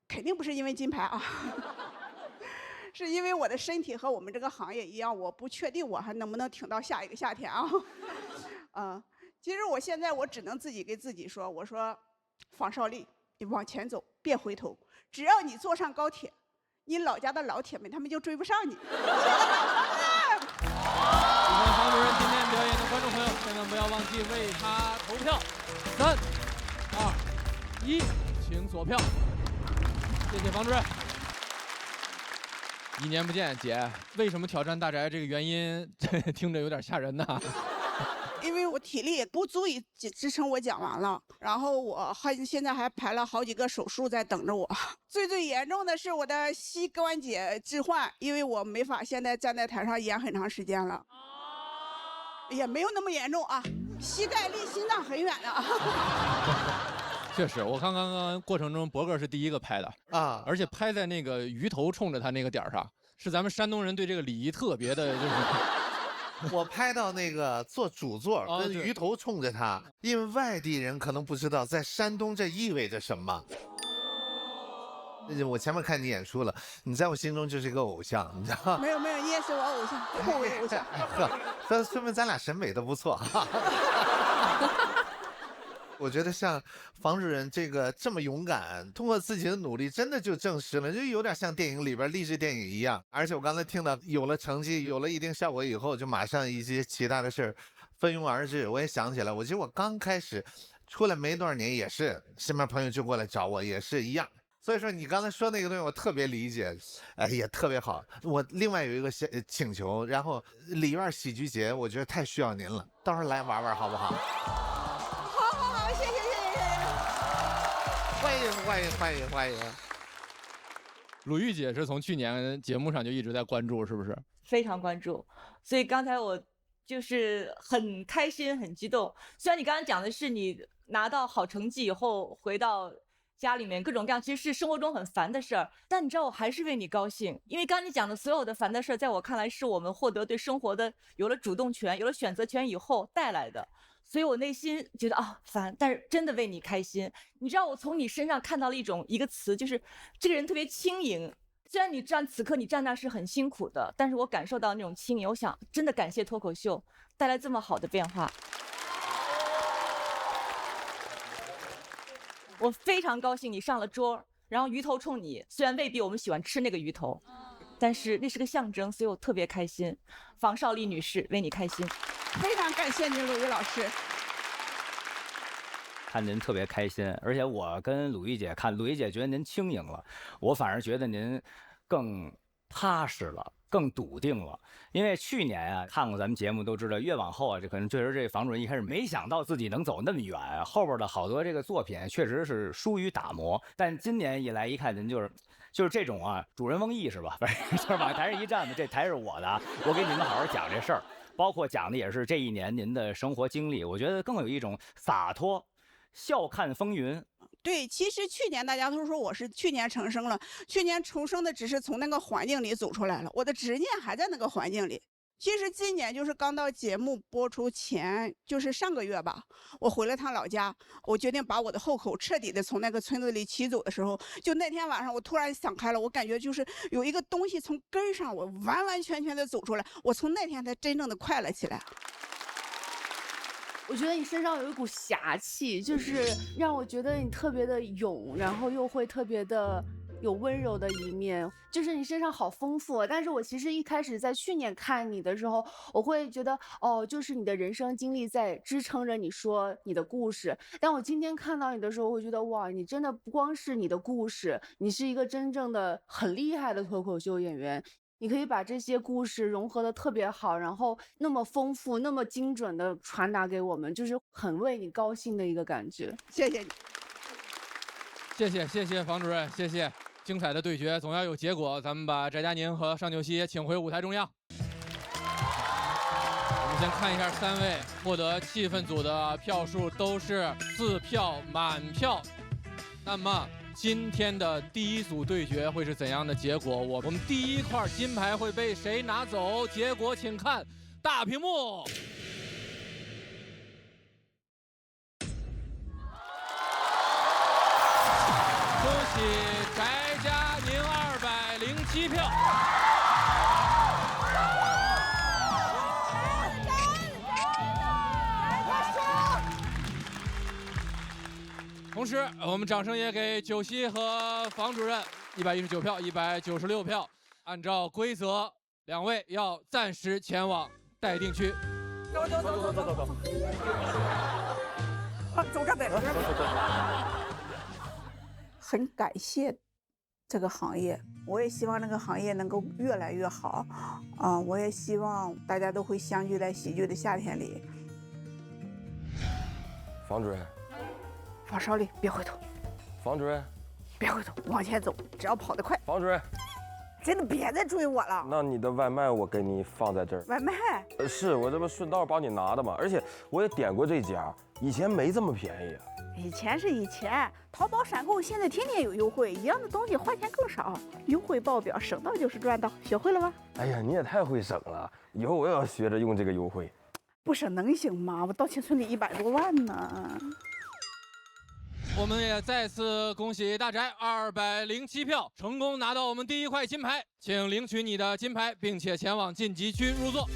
肯定不是因为金牌啊。是因为我的身体和我们这个行业一样，我不确定我还能不能挺到下一个夏天啊。其实我现在我只能自己给自己说，我说房少丽，你往前走，别回头，只要你坐上高铁，你老家的老铁们他们就追不上你。喜欢房主任今天表演的观众朋友，千万不要忘记为他投票。3、2、1，请锁票。谢谢房主任。1年不见，姐，为什么挑战大宅？这个原因听着有点吓人呐。因为我体力也不足以支撑我讲完了，然后我现在还排了好几个手术在等着我。最严重的是我的膝关节置换，因为我没法现在站在台上演很长时间了。也没有那么严重啊，膝盖离心脏很远的。确实，我看刚刚过程中，博哥是第一个拍的啊，而且拍在那个鱼头冲着他那个点儿上，是咱们山东人对这个礼仪特别的，就是。我拍到那个坐主座，跟对鱼头冲着他，因为外地人可能不知道，在山东这意味着什么。我前面看你演出了，你在我心中就是一个偶像，你知道吗？没有，你也是我偶像，互为偶像。呵，说明咱俩审美都不错。我觉得像房主任这么勇敢，通过自己的努力，真的就证实了，就有点像电影里边励志电影一样。而且我刚才听到有了成绩，有了一定效果以后，就马上一些其他的事儿蜂拥而至。我也想起来，我记得我刚开始出来没多少年，也是身边朋友就过来找我，也是一样。所以说你刚才说那个东西，我特别理解，也特别好。我另外有一个请求，然后里院喜剧节，我觉得太需要您了，到时候来玩玩好不好？好，谢谢。欢迎。鲁豫姐是从去年节目上就一直在关注，是不是？非常关注，所以刚才我就是很开心、很激动。虽然你刚刚讲的是你拿到好成绩以后回到家里面各种各样，其实是生活中很烦的事儿，但你知道我还是为你高兴，因为刚刚你讲的所有的烦的事儿，在我看来是我们获得对生活的有了主动权、有了选择权以后带来的。所以我内心觉得烦，但是真的为你开心。你知道我从你身上看到了一个词，就是这个人特别轻盈。虽然此刻你站那是很辛苦的，但是我感受到那种轻盈。我想真的感谢脱口秀带来这么好的变化。我非常高兴你上了桌，然后鱼头冲你，虽然未必我们喜欢吃那个鱼头，但是那是个象征，所以我特别开心。房少丽女士为你开心。非常感谢您，鲁豫老师。看您特别开心，而且我跟鲁豫姐看，鲁豫姐觉得您轻盈了，我反而觉得您更踏实了，更笃定了。因为去年啊，看过咱们节目都知道，越往后啊，这可能确实这房主任一开始没想到自己能走那么远，后边的好多这个作品确实是疏于打磨。但今年一来一看，您就是这种啊，主人翁意识吧，反正就是往台上一站，这台是我的，我给你们好好讲这事儿。包括讲的也是这一年您的生活经历，我觉得更有一种洒脱，笑看风云。对，其实去年大家都说我是去年重生了，去年重生的只是从那个环境里走出来了，我的执念还在那个环境里。其实今年就是刚到节目播出前，就是上个月吧，我回了趟老家，我决定把我的户口彻底的从那个村子里骑走的时候，就那天晚上我突然想开了，我感觉就是有一个东西从根儿上我完完全全的走出来，我从那天才真正的快乐起来。我觉得你身上有一股侠气，就是让我觉得你特别的勇，然后又会特别的有温柔的一面，就是你身上好丰富。但是我其实一开始在去年看你的时候，我会觉得就是你的人生经历在支撑着你说你的故事。但我今天看到你的时候，我会觉得哇，你真的不光是你的故事，你是一个真正的很厉害的脱口秀演员。你可以把这些故事融合的特别好，然后那么丰富、那么精准的传达给我们，就是很为你高兴的一个感觉。谢谢你，谢谢房主任，谢谢。精彩的对决总要有结果，咱们把翟佳宁和尚九熙也请回舞台中央。我们先看一下3位获得气氛组的票数都是4票满票，那么今天的第一组对决会是怎样的结果？我们第一块金牌会被谁拿走？结果请看大屏幕。恭喜翟佳宁207票。同时，我们掌声也给九熙和房主任119票、196票。按照规则，2位要暂时前往待定区。走。走这边。很感谢这个行业，我也希望这个行业能够越来越好。我也希望大家都会相聚在喜剧的夏天里。房主任，房少里，别回头，房主任，别回头，往前走，只要跑得快。房主任，真的别再追我了。那你的外卖我给你放在这儿。外卖？是我这不顺道帮你拿的嘛，而且我也点过这家，以前没这么便宜啊。以前是以前，淘宝闪购现在天天有优惠，一样的东西花钱更少，优惠爆表，省到就是赚到，学会了吗？哎呀，你也太会省了，以后我也要学着用这个优惠。不省能行吗？我到青村里100多万呢。我们也再次恭喜大宅207票，成功拿到我们第1块金牌，请领取你的金牌，并且前往晋级区入座。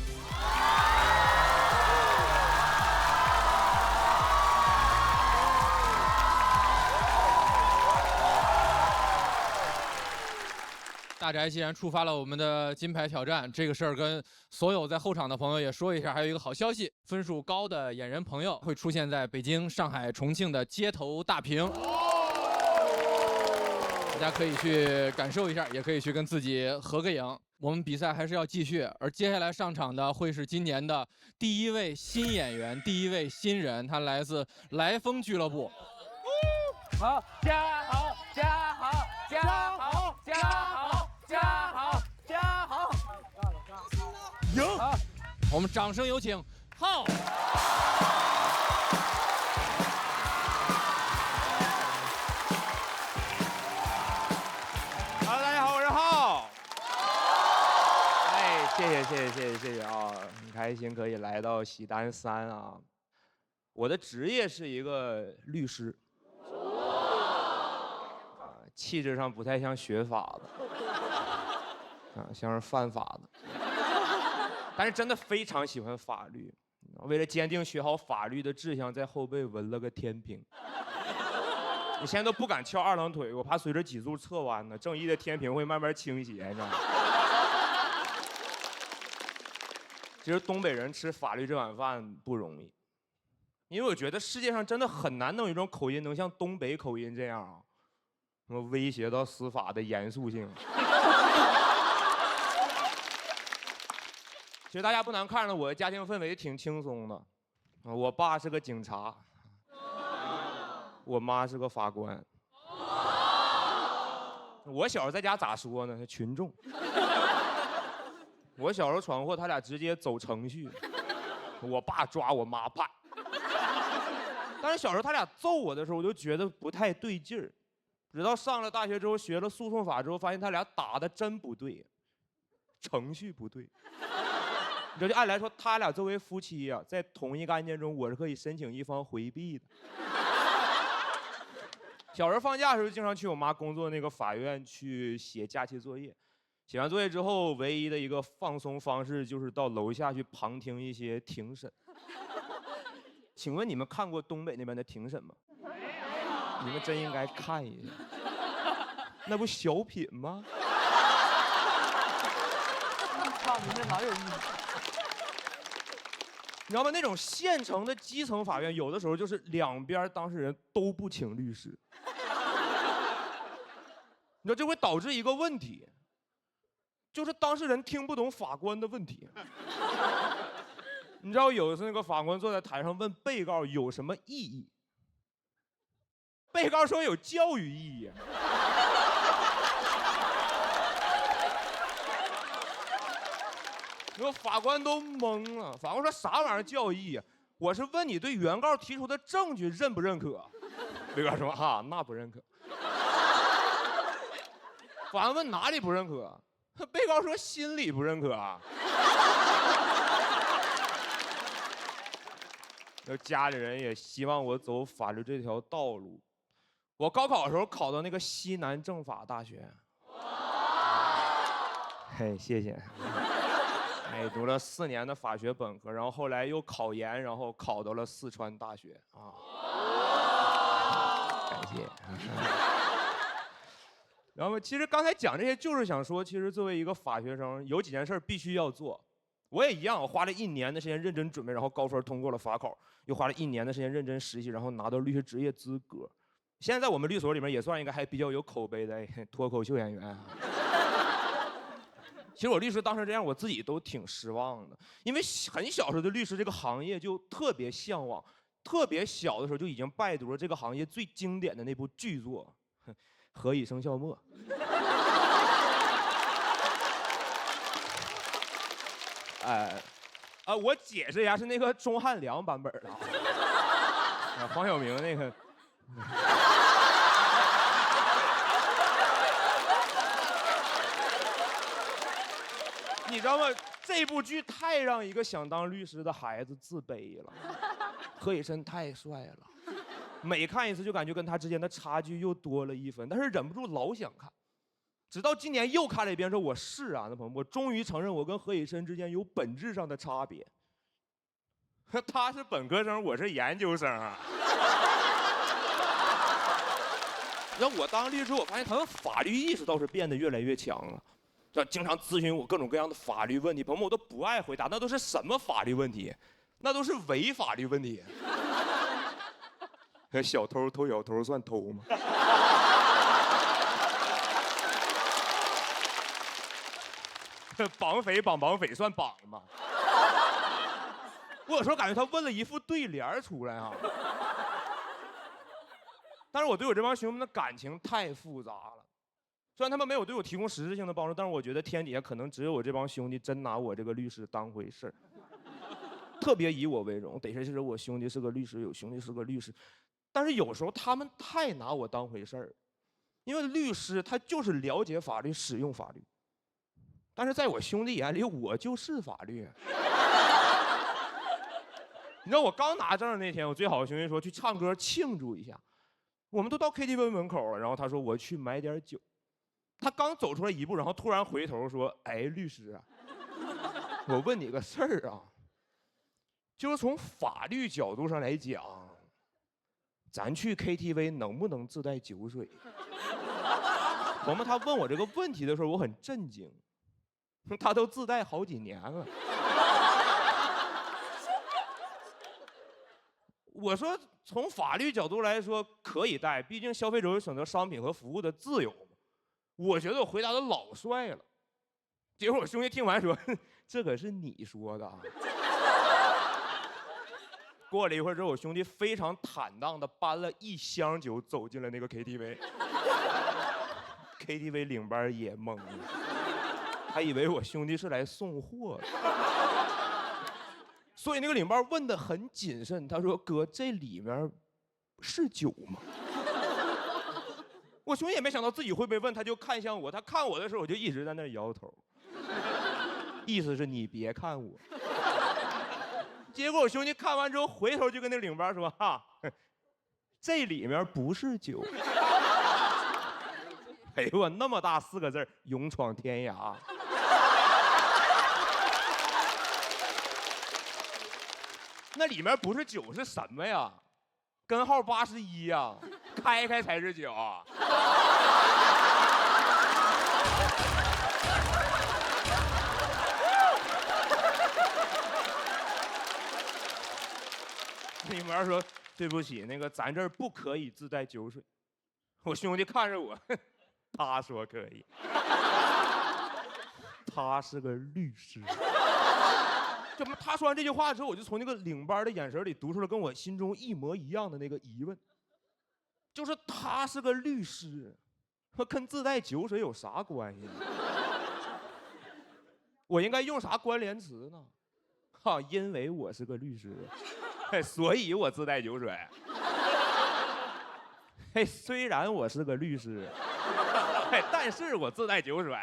大宅既然触发了我们的金牌挑战，这个事儿跟所有在后场的朋友也说一下。还有一个好消息，分数高的演员朋友会出现在北京、上海、重庆的街头大屏，大家可以去感受一下，也可以去跟自己合个影。我们比赛还是要继续，而接下来上场的会是今年的第1位新演员、第1位新人，他来自来风俱乐部。好，加好，加好，加好，加好，加好，加好，赢！我们掌声有请浩。Hello， 大家好，我是浩。哎，谢谢啊，很开心可以来到喜单3啊。我的职业是一个律师。气质上不太像学法的，像是犯法的，但是真的非常喜欢法律。为了坚定学好法律的志向，在后背纹了个天平。我现在都不敢翘2郎腿，我怕随着脊柱侧弯呢，正义的天平会慢慢倾斜，你知道吗？其实东北人吃法律这碗饭不容易，因为我觉得世界上真的很难能有一种口音能像东北口音这样啊。什么威胁到司法的严肃性？其实大家不难看着我的家庭氛围挺轻松的，我爸是个警察，我妈是个法官。我小时候在家咋说呢？群众。我小时候闯祸，他俩直接走程序，我爸抓我妈判。但是小时候他俩揍我的时候，我就觉得不太对劲儿。直到上了大学之后，学了诉讼法之后，发现他俩打的真不对，程序不对。你知道，就按来说，他俩作为夫妻呀，在同一个案件中，我是可以申请一方回避的。小时候放假的时候，经常去我妈工作那个法院去写假期作业。写完作业之后，唯一的一个放松方式就是到楼下去旁听一些庭审。请问你们看过东北那边的庭审吗？你们真应该看一下，那不小品吗？看你这哪有意思？你知道吗？那种县城的基层法院，有的时候就是两边当事人都不请律师，你知道这会导致一个问题，就是当事人听不懂法官的问题。你知道有一次那个法官坐在台上问被告有什么异议，被告说有教育意义。那法官都懵了，法官说啥玩意儿教育意义？我是问你对原告提出的证据认不认可？被告说啊，那不认可。法官问哪里不认可？被告说心里不认可啊。家里人也希望我走法律这条道路。我高考的时候考到那个西南政法大学。嘿，谢谢。哎，读了4年的法学本科，然后后来又考研，然后考到了四川大学啊。感谢。然后其实刚才讲这些，就是想说，其实作为一个法学生，有几件事必须要做。我也一样，我花了1年的时间认真准备，然后高分通过了法考，又花了1年的时间认真实习，然后拿到律师执业资格。现在在我们律所里面也算一个还比较有口碑的脱口秀演员。其实我律师当时这样，我自己都挺失望的，因为很小时候的律师这个行业就特别向往特别小的时候就已经拜读了这个行业最经典的那部巨作《何以笙箫默》。我解释一下，是那个钟汉良版本的黄晓明那个。你知道吗？这部剧太让一个想当律师的孩子自卑了。何以琛太帅了，每看一次就感觉跟他之间的差距又多了1分，但是忍不住老想看。直到今年又看了一遍，说我是啊，那朋友，我终于承认我跟何以琛之间有本质上的差别。他是本科生，我是研究生啊。然后我当律师，我发现他的法律意识倒是变得越来越强了。经常咨询我各种各样的法律问题，朋友们我都不爱回答，那都是什么法律问题？那都是违法律问题。小偷偷小偷算偷吗？绑匪绑绑匪算绑吗？我有时候感觉他问了一副对联出来啊。但是我对我这帮兄弟们的感情太复杂了。虽然他们没有对我提供实质性的帮助，但是我觉得天底下可能只有我这帮兄弟真拿我这个律师当回事儿，特别以我为荣。逮谁是我兄弟是个律师，有兄弟是个律师。但是有时候他们太拿我当回事儿，因为律师他就是了解法律、使用法律。但是在我兄弟眼里，我就是法律。你知道我刚拿证那天，我最好的兄弟说去唱歌庆祝一下，我们都到 KTV 门口了，然后他说我去买点酒。他刚走出来一步，然后突然回头说：“哎，律师啊，我问你个事儿啊，就是从法律角度上来讲，咱去 KTV 能不能自带酒水？”我们他问我这个问题的时候，我很震惊，他都自带好几年了。我说从法律角度来说可以带，毕竟消费者有选择商品和服务的自由。我觉得我回答的老帅了，结果我兄弟听完说：“这可是你说的啊。”过了一会儿之后，我兄弟非常坦荡地搬了1箱酒走进了那个 KTV。KTV 领班也懵了，还以为我兄弟是来送货的。所以那个领班问得很谨慎，他说：“哥，这里面是酒吗？”我兄弟也没想到自己会被问，他就看向我。他看我的时候，我就一直在那摇头，意思是你别看我。结果我兄弟看完之后，回头就跟那领班说：“哈，这里面不是酒。”哎呦我那么大4个字，勇闯天涯。那里面不是酒是什么呀？根号81呀，开开才是酒。领班说：“对不起，那个咱这儿不可以自带酒水。”我兄弟看着我，他说可以。他是个律师。怎么？他说完这句话之后，我就从那个领班的眼神里读出了跟我心中一模一样的那个疑问，就是他是个律师，跟自带酒水有啥关系？我应该用啥关联词呢？哈，因为我是个律师，所以我自带酒水。嘿，虽然我是个律师，但是我自带酒水。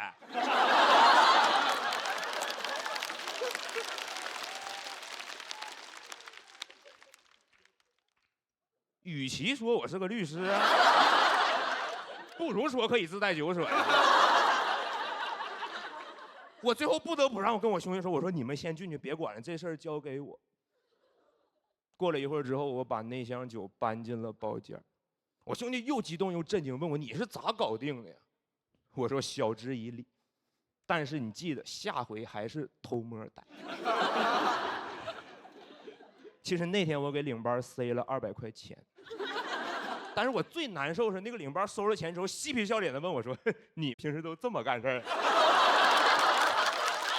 与其说我是个律师，不如说可以自带酒水。我最后不得不让我跟我兄弟说：“我说你们先进去，别管了，这事儿交给我。”过了一会儿之后，我把那箱酒搬进了包间。我兄弟又激动又震惊，问我：“你是咋搞定的呀？”我说：“晓之以理，但是你记得下回还是偷摸带。”其实那天我给领班塞了200块钱，但是我最难受是那个领班收了钱之后，嬉皮笑脸的问我说：“你平时都这么干事儿？”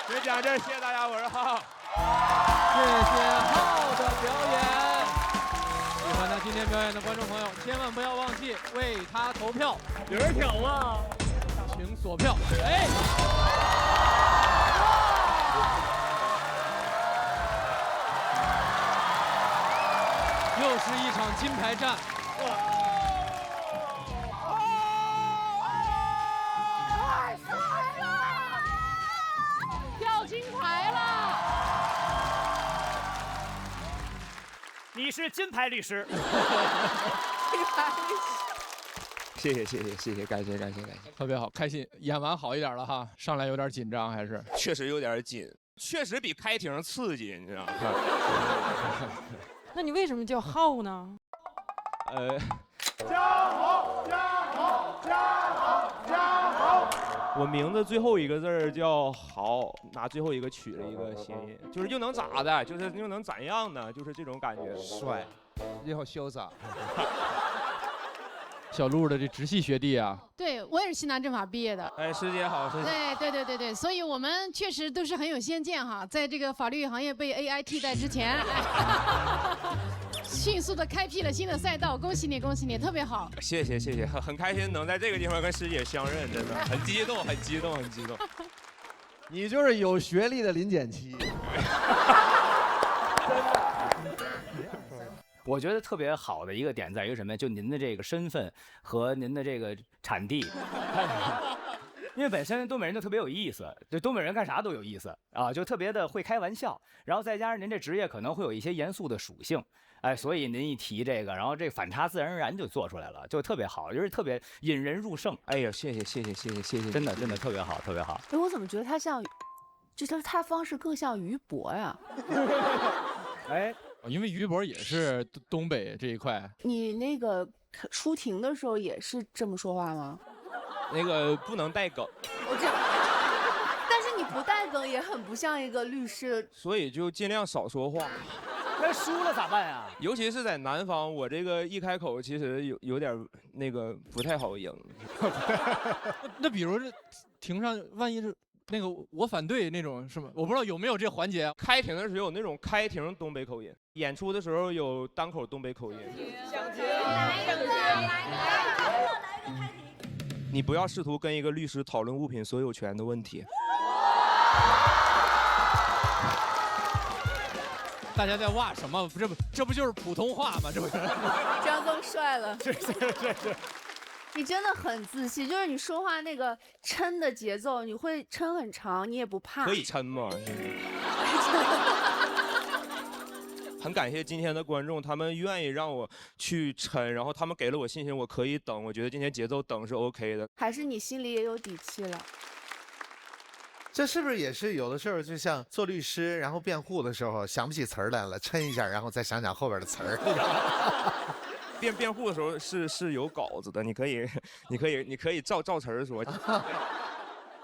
就讲这儿，谢谢大家，我是浩浩。谢谢浩的表演。喜欢他今天表演的观众朋友，千万不要忘记为他投票。有人挑啊，请锁票。哎，又是一场金牌战。掉金牌了！你是金牌律师。金牌律师。谢谢，感谢，特别好，开心。演完好一点了哈，上来有点紧张还是？确实有点紧，确实比开庭刺激，你知道吗？那你为什么叫浩呢？加豪！我名字最后一个字儿叫豪，拿最后一个取了一个谐音，就是又能咋的，就是又能咋样呢？就是这种感觉。帅，也好潇洒。小鹿的这直系学弟啊，对我也是西南政法毕业的。哎，师姐好，师姐。对，所以我们确实都是很有先见哈，在这个法律行业被 AI 替代之前，迅速的开辟了新的赛道，恭喜你，特别好。谢谢，很开心能在这个地方跟师姐相认，真的很激动。你就是有学历的林简七。我觉得特别好的一个点在于什么？就您的这个身份和您的这个产地，因为本身东北人就特别有意思，就东北人干啥都有意思啊，就特别的会开玩笑，然后再加上您这职业可能会有一些严肃的属性，哎，所以您一提这个，然后这反差自然而然就做出来了，就特别好，就是特别引人入胜。哎呀，谢谢，真的特别好，特别好。哎，我怎么觉得他像，就是他方式更像于博呀？哎。因为于博也是东北这一块。你那个出庭的时候也是这么说话吗？那个不能带梗。但是你不带梗也很不像一个律师。所以就尽量少说话。那输了咋办呀？尤其是在南方，我这个一开口其实有点那个不太好赢。那比如这庭上万一是。那个我反对那种是吗？我不知道有没有这环节。开庭的时候有那种开庭东北口音，演出的时候有单口东北口音。你不要试图跟一个律师讨论物品所有权的问题。大家在哇什么？这不就是普通话吗？这不是？这样更帅了。是。你真的很自信，就是你说话那个抻的节奏，你会抻很长，你也不怕。可以抻吗？很感谢今天的观众，他们愿意让我去抻，然后他们给了我信心，我可以等。我觉得今天节奏等是 OK 的。还是你心里也有底气了？这是不是也是有的时候就像做律师，然后辩护的时候想不起词儿来了，抻一下，然后再想想后边的词儿。辩护的时候是有稿子的，你可以照词儿说。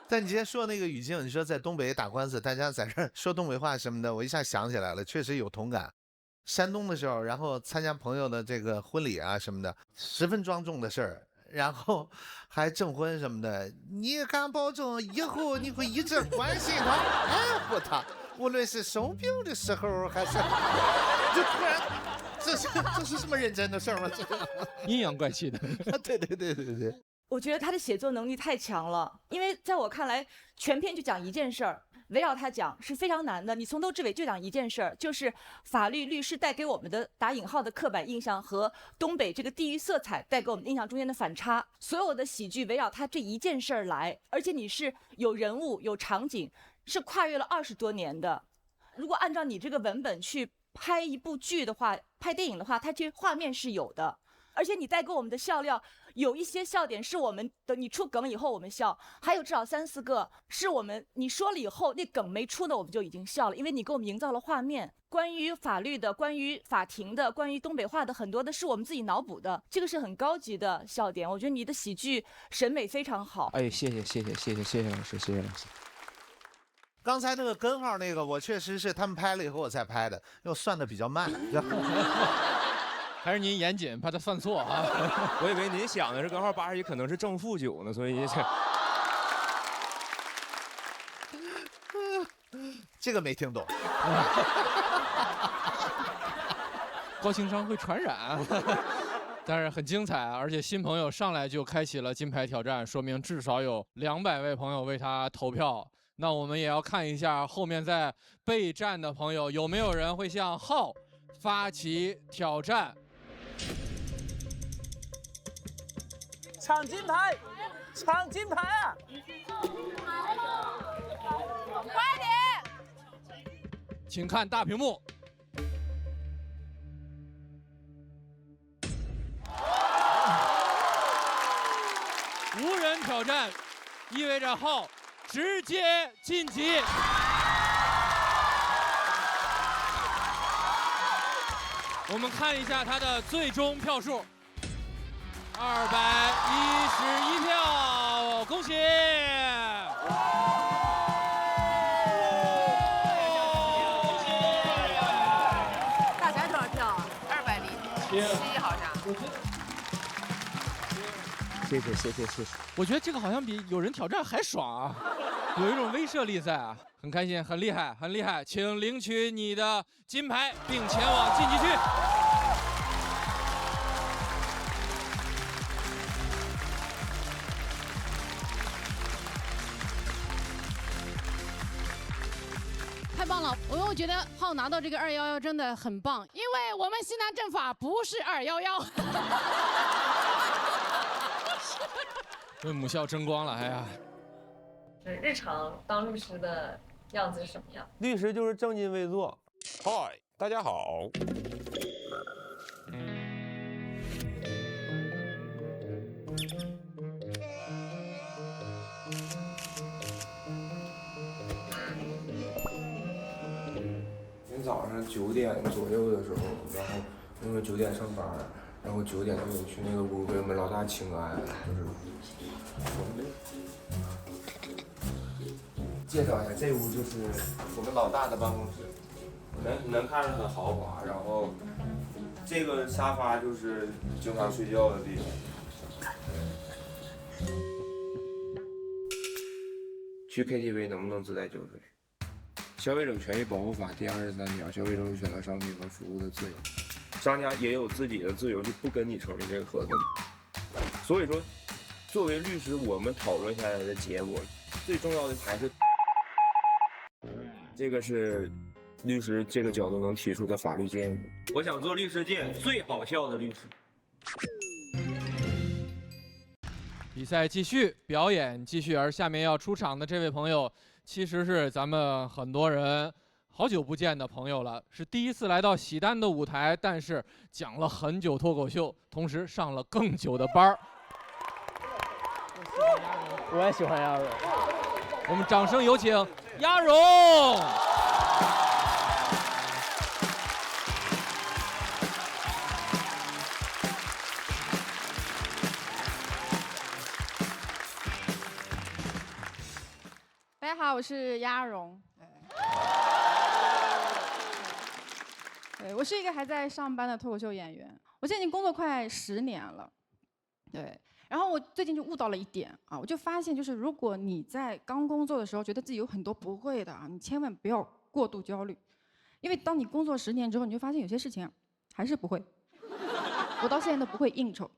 但你今天说那个语境，你说在东北打官司，大家在这儿说东北话什么的，我一下想起来了，确实有同感。山东的时候，然后参加朋友的这个婚礼啊什么的，十分庄重的事儿，然后还证婚什么的，你敢保证以后你会一直关心他、爱护他，无论是生病的时候还是，就突然。这是什么认真的事儿吗？阴阳怪气的。对。我觉得他的写作能力太强了，因为在我看来，全篇就讲一件事儿，围绕他讲是非常难的。你从头至尾就讲一件事儿，就是法律律师带给我们的打引号的刻板印象和东北这个地域色彩带给我们印象中间的反差。所有的喜剧围绕他这一件事儿来，而且你是有人物有场景，是跨越了20多年的。如果按照你这个文本去拍一部剧的话，拍电影的话，它这画面是有的，而且你带给我们的笑料，有一些笑点是我们等你出梗以后我们笑，还有至少3、4个是我们你说了以后那梗没出呢我们就已经笑了，因为你给我们营造了画面。关于法律的，关于法庭的，关于东北话的，很多的是我们自己脑补的，这个是很高级的笑点。我觉得你的喜剧审美非常好。哎，谢谢老师，谢谢老师。刚才那个根号那个，我确实是他们拍了以后我才拍的，因为我算的比较慢。还是您严谨，怕他算错啊？我以为您想的是根号81可能是正负9呢，所以这个没听懂。高情商会传染。但是很精彩，而且新朋友上来就开启了金牌挑战，说明至少有200位朋友为他投票。那我们也要看一下后面在备战的朋友有没有人会向浩发起挑战。抢金牌，抢金牌啊！快点！请看大屏幕。无人挑战，意味着浩直接晋级。我们看一下他的最终票数，211票，恭喜！大才多少票？207好像。谢谢。我觉得这个好像比有人挑战还爽啊，有一种威慑力在啊，很开心，很厉害，很厉害，请领取你的金牌，并前往晋级区。太棒了！我觉得浩拿到这个211真的很棒，因为我们西南政法不是211。为母校争光了，哎呀！日常当律师的样子是什么样？律师就是正襟危坐。嗨，大家好。今天早上9点左右的时候，然后因为9点上班，然后9点就得去那个屋给我们老大请安，就是介绍一下，这屋就是我们老大的办公室，能看着很豪华，然后这个沙发就是经常睡觉的地方。去 KTV 能不能自带酒水？消费者权益保护法第23条，消费者有选择商品和服务的自由，商家也有自己的自由，就不跟你成立这个合同。所以说，作为律师，我们讨论下来的结果，最重要的还是这个是律师这个角度能提出的法律建议。我想做律师界最好笑的律师。比赛继续，表演继续，而下面要出场的这位朋友，其实是咱们很多人好久不见的朋友了，是第一次来到喜丹的舞台，但是讲了很久脱口秀，同时上了更久的班儿。我也喜欢鸭蓉。我们掌声有请鸭蓉。大家好，我是鸭蓉。对，我是一个还在上班的脱口秀演员，我现在已经工作快10年了。对，然后我最近就悟到了一点啊，我就发现就是如果你在刚工作的时候觉得自己有很多不会的啊，你千万不要过度焦虑，因为当你工作10年之后，你就发现有些事情啊还是不会。我到现在都不会应酬。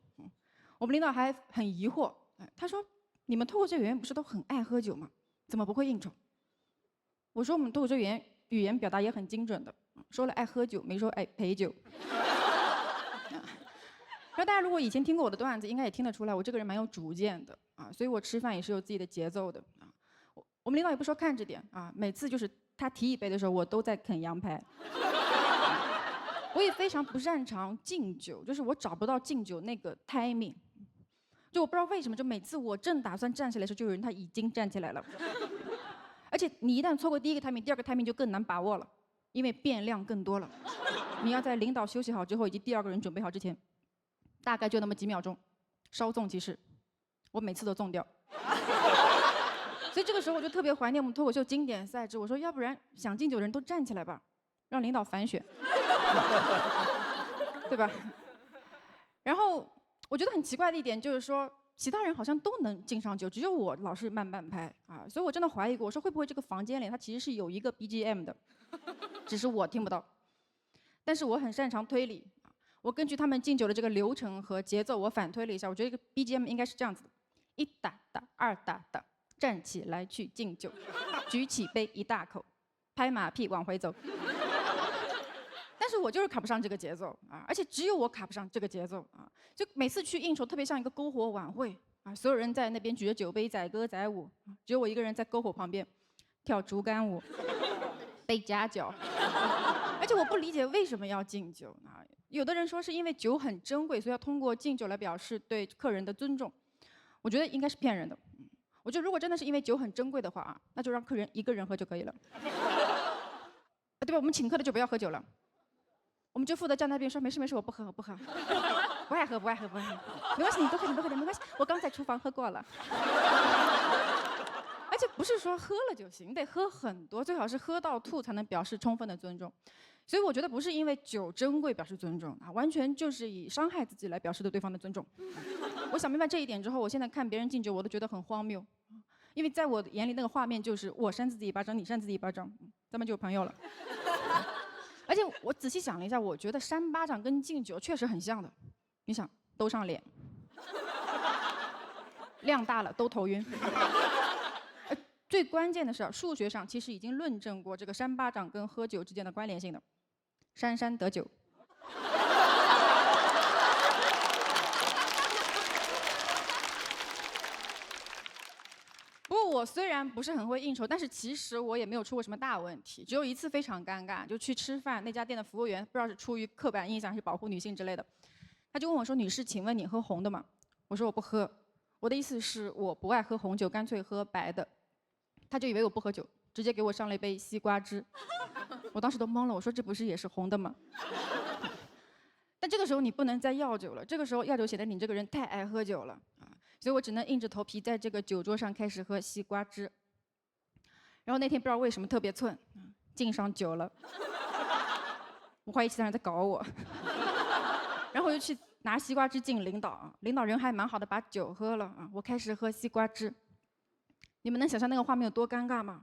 我们领导还很疑惑，他说：“你们脱口秀演员不是都很爱喝酒吗？怎么不会应酬？”我说：“我们脱口秀演员语言表达也很精准的，说了爱喝酒，没说爱陪酒。”然后大家如果以前听过我的段子，应该也听得出来，我这个人蛮有主见的啊，所以我吃饭也是有自己的节奏的啊。我们领导也不说看着点啊，每次就是他提一杯的时候，我都在啃羊排。我也非常不擅长敬酒，就是我找不到敬酒那个 timing。就我不知道为什么，就每次我正打算站起来的时候，就有人他已经站起来了。而且你一旦错过第一个 timing， 第二个 timing 就更难把握了，因为变量更多了。你要在领导休息好之后，以及第二个人准备好之前，大概就那么几秒钟，稍纵即逝。我每次都纵掉。所以这个时候我就特别怀念我们脱口秀经典赛制。我说，要不然想敬酒的人都站起来吧，让领导反选，对吧？然后我觉得很奇怪的一点就是说，其他人好像都能敬上酒，只有我老是慢半拍啊。所以我真的怀疑过，我说会不会这个房间里它其实是有一个 BGM 的，只是我听不到。但是我很擅长推理。我根据他们敬酒的这个流程和节奏，我反推了一下，我觉得这个 BGM 应该是这样子的：1打打，2打打，站起来去敬酒，举起杯一大口，拍马屁往回走。但是我就是卡不上这个节奏啊，而且只有我卡不上这个节奏啊！就每次去应酬，特别像一个篝火晚会啊，所有人在那边举着酒杯载歌载舞，只有我一个人在篝火旁边跳竹竿舞，被夹脚。而且我不理解为什么要敬酒啊？有的人说是因为酒很珍贵，所以要通过敬酒来表示对客人的尊重。我觉得应该是骗人的。我觉得如果真的是因为酒很珍贵的话啊，那就让客人一个人喝就可以了。对吧？我们请客的就不要喝酒了。我们就负责站那边说没事没事，我不喝我不喝，不爱喝不爱喝不爱喝，没关系，你多喝点多喝点没关系，我刚在厨房喝过了。而且不是说喝了就行，得喝很多，最好是喝到吐才能表示充分的尊重。所以我觉得不是因为酒珍贵表示尊重啊，完全就是以伤害自己来表示对对方的尊重。我想明白这一点之后，我现在看别人敬酒我都觉得很荒谬，因为在我眼里那个画面就是我扇自己一巴掌，你扇自己一巴掌，咱们就有朋友了。而且我仔细想了一下，我觉得扇巴掌跟敬酒确实很像的。你想，都上脸，量大了都头晕。最关键的是，数学上其实已经论证过这个扇巴掌跟喝酒之间的关联性的，扇扇得酒。不过我虽然不是很会应酬，但是其实我也没有出过什么大问题。只有一次非常尴尬，就去吃饭，那家店的服务员不知道是出于刻板印象还是保护女性之类的，他就问我说：“女士，请问你喝红的吗？”我说：“我不喝。”我的意思是我不爱喝红酒，干脆喝白的。他就以为我不喝酒，直接给我上了一杯西瓜汁。我当时都懵了，我说：“这不是也是红的吗？”但这个时候你不能再要酒了，这个时候要酒显得你这个人太爱喝酒了啊。所以我只能硬着头皮在这个酒桌上开始喝西瓜汁。然后那天不知道为什么特别寸，敬上酒了。我怀疑其他人在搞我。然后我就去拿西瓜汁敬领导，领导人还蛮好的，把酒喝了啊。我开始喝西瓜汁。你们能想象那个画面有多尴尬吗？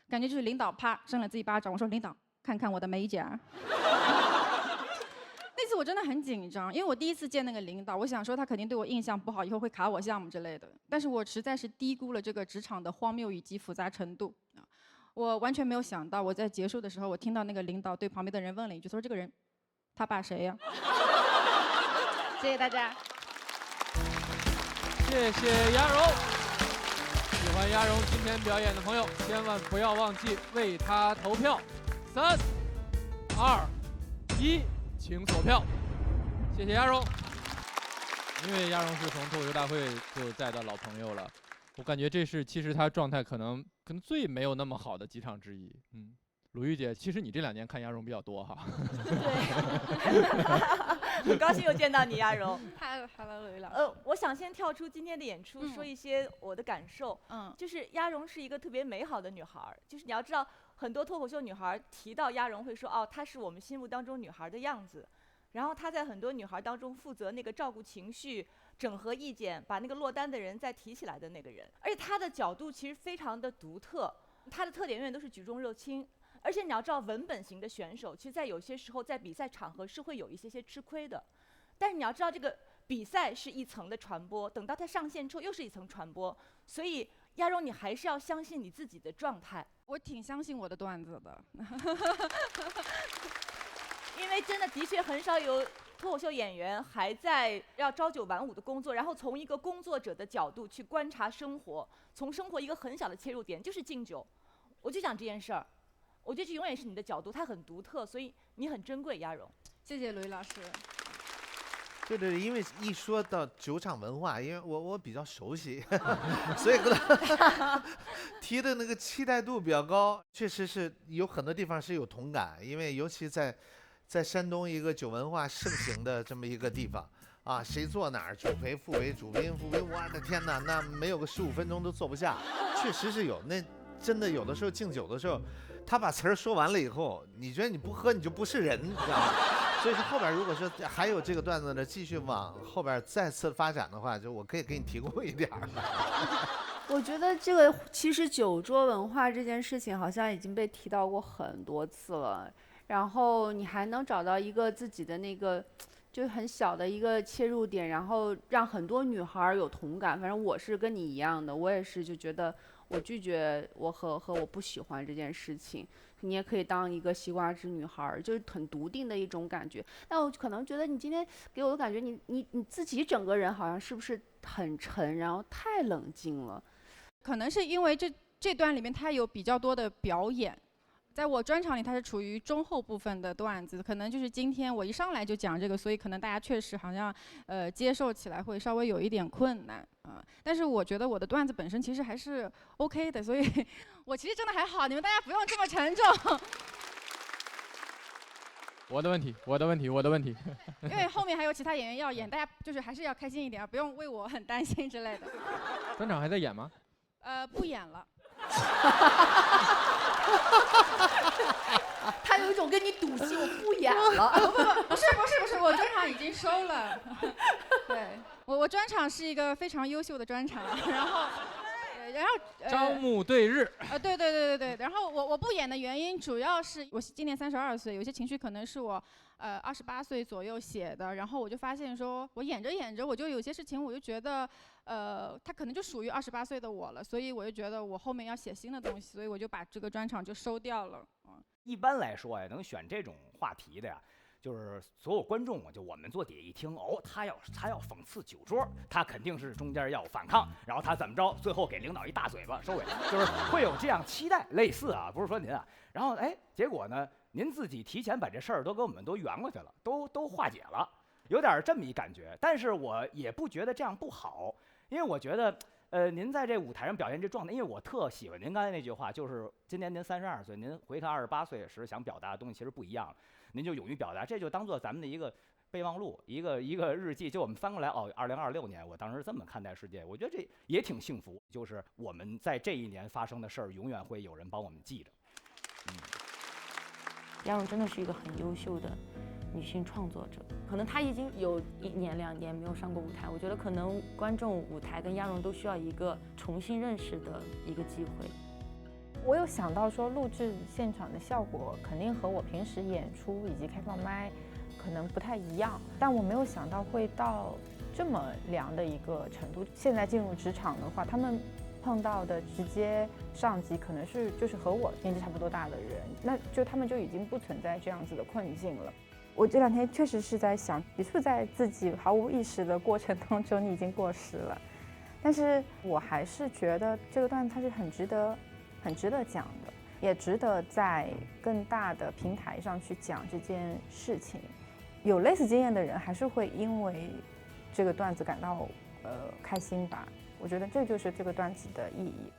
感觉就是领导啪扇了自己一巴掌，我说：“领导，看看我的美甲。”那次我真的很紧张，因为我第一次见那个领导，我想说他肯定对我印象不好，以后会卡我项目之类的。但是我实在是低估了这个职场的荒谬以及复杂程度。我完全没有想到，我在结束的时候，我听到那个领导对旁边的人问了一句：“他说这个人，他爸谁呀？”谢谢大家。谢谢鸭蓉。喜欢鸭蓉今天表演的朋友，千万不要忘记为她投票。3、2、1。请锁票，谢谢鸭蓉。因为鸭蓉是从脱口秀大会就在的老朋友了，我感觉这是其实她状态可能最没有那么好的几场之一。鲁豫姐，其实你这2年看鸭蓉比较多哈。对，很高兴又见到你，鸭蓉。Hello， 吕老师。我想先跳出今天的演出，说一些我的感受。就是鸭蓉是一个特别美好的女孩，就是你要知道。很多脱口秀女孩提到鸭蓉会说：“哦，她是我们心目当中女孩的样子。”然后她在很多女孩当中负责那个照顾情绪、整合意见、把那个落单的人再提起来的那个人。而且她的角度其实非常的独特，她的特点永远都是举重若轻。而且你要知道，文本型的选手，其实在有些时候在比赛场合是会有一些吃亏的。但是你要知道，这个比赛是一层的传播，等到她上线之后又是一层传播，所以。鸭蓉，你还是要相信你自己的状态。我挺相信我的段子的，因为真的确很少有脱口秀演员还在要朝九晚5的工作，然后从一个工作者的角度去观察生活，从生活一个很小的切入点就是敬酒。我就讲这件事儿，我觉得这永远是你的角度，它很独特，所以你很珍贵，鸭蓉。谢谢吕老师。对，因为一说到酒场文化，因为我比较熟悉，所以提的那个期待度比较高，确实是有很多地方是有同感，因为尤其在山东一个酒文化盛行的这么一个地方啊，谁坐哪儿，主陪副陪，主宾副陪，我的天哪，那没有个15分钟都坐不下，确实是有。那真的有的时候敬酒的时候，他把词儿说完了以后，你觉得你不喝你就不是人，你知道吗？所以说后边如果说还有这个段子呢，继续往后边再次发展的话，就我可以给你提供一点儿。我觉得这个其实酒桌文化这件事情好像已经被提到过很多次了。然后你还能找到一个自己的那个，就很小的一个切入点，然后让很多女孩有同感。反正我是跟你一样的，我也是就觉得我拒绝我和我不喜欢这件事情。你也可以当一个西瓜汁女孩，就是很笃定的一种感觉。但我可能觉得你今天给我的感觉，你自己整个人好像是不是很沉，然后太冷静了？可能是因为这段里面它有比较多的表演。在我专场里，它是处于中后部分的段子，可能就是今天我一上来就讲这个，所以可能大家确实好像接受起来会稍微有一点困难啊。但是我觉得我的段子本身其实还是 OK 的，所以我其实真的还好，你们大家不用这么沉重。我的问题。因为后面还有其他演员要演，大家就是还是要开心一点，不用为我很担心之类的。专场还在演吗？不演了。他有一种跟你赌气，我不演了。不是，我专场已经收了。对，我专场是一个非常优秀的专场，然后招募对日。对。然后我不演的原因主要是我今年32岁，有些情绪可能是我28岁左右写的，然后我就发现说，我演着，我就有些事情我就觉得，它可能就属于28岁的我了，所以我就觉得我后面要写新的东西，所以我就把这个专场就收掉了。一般来说呀，能选这种话题的呀，就是所有观众，就我们坐底下一听，哦，他要讽刺酒桌，他肯定是中间要反抗，然后他怎么着，最后给领导一大嘴巴收尾，就是会有这样期待，类似啊，不是说您啊，然后结果呢，您自己提前把这事儿都给我们都圆过去了，都化解了，有点这么一感觉，但是我也不觉得这样不好，因为我觉得。您在这舞台上表现这状态，因为我特喜欢您刚才那句话，就是今年您32岁，您回看28岁时想表达的东西其实不一样了，您就勇于表达，这就当做咱们的一个备忘录，一个日记，就我们翻过来哦，2026年我当时这么看待世界，我觉得这也挺幸福，就是我们在这一年发生的事儿，永远会有人帮我们记着。亚荣真的是一个很优秀的女性创作者，可能她已经有1年2年没有上过舞台，我觉得可能观众、舞台跟亚荣都需要一个重新认识的一个机会。我有想到说，录制现场的效果肯定和我平时演出以及开放麦可能不太一样，但我没有想到会到这么凉的一个程度。现在进入职场的话，他们碰到的直接上级可能就是和我年纪差不多大的人，那就他们就已经不存在这样子的困境了。我这2天确实是在想，你是不是在自己毫无意识的过程当中你已经过时了？但是我还是觉得这个段子它是很值得讲的，也值得在更大的平台上去讲这件事情。有类似经验的人还是会因为这个段子感到开心吧。我觉得这就是这个段子的意义。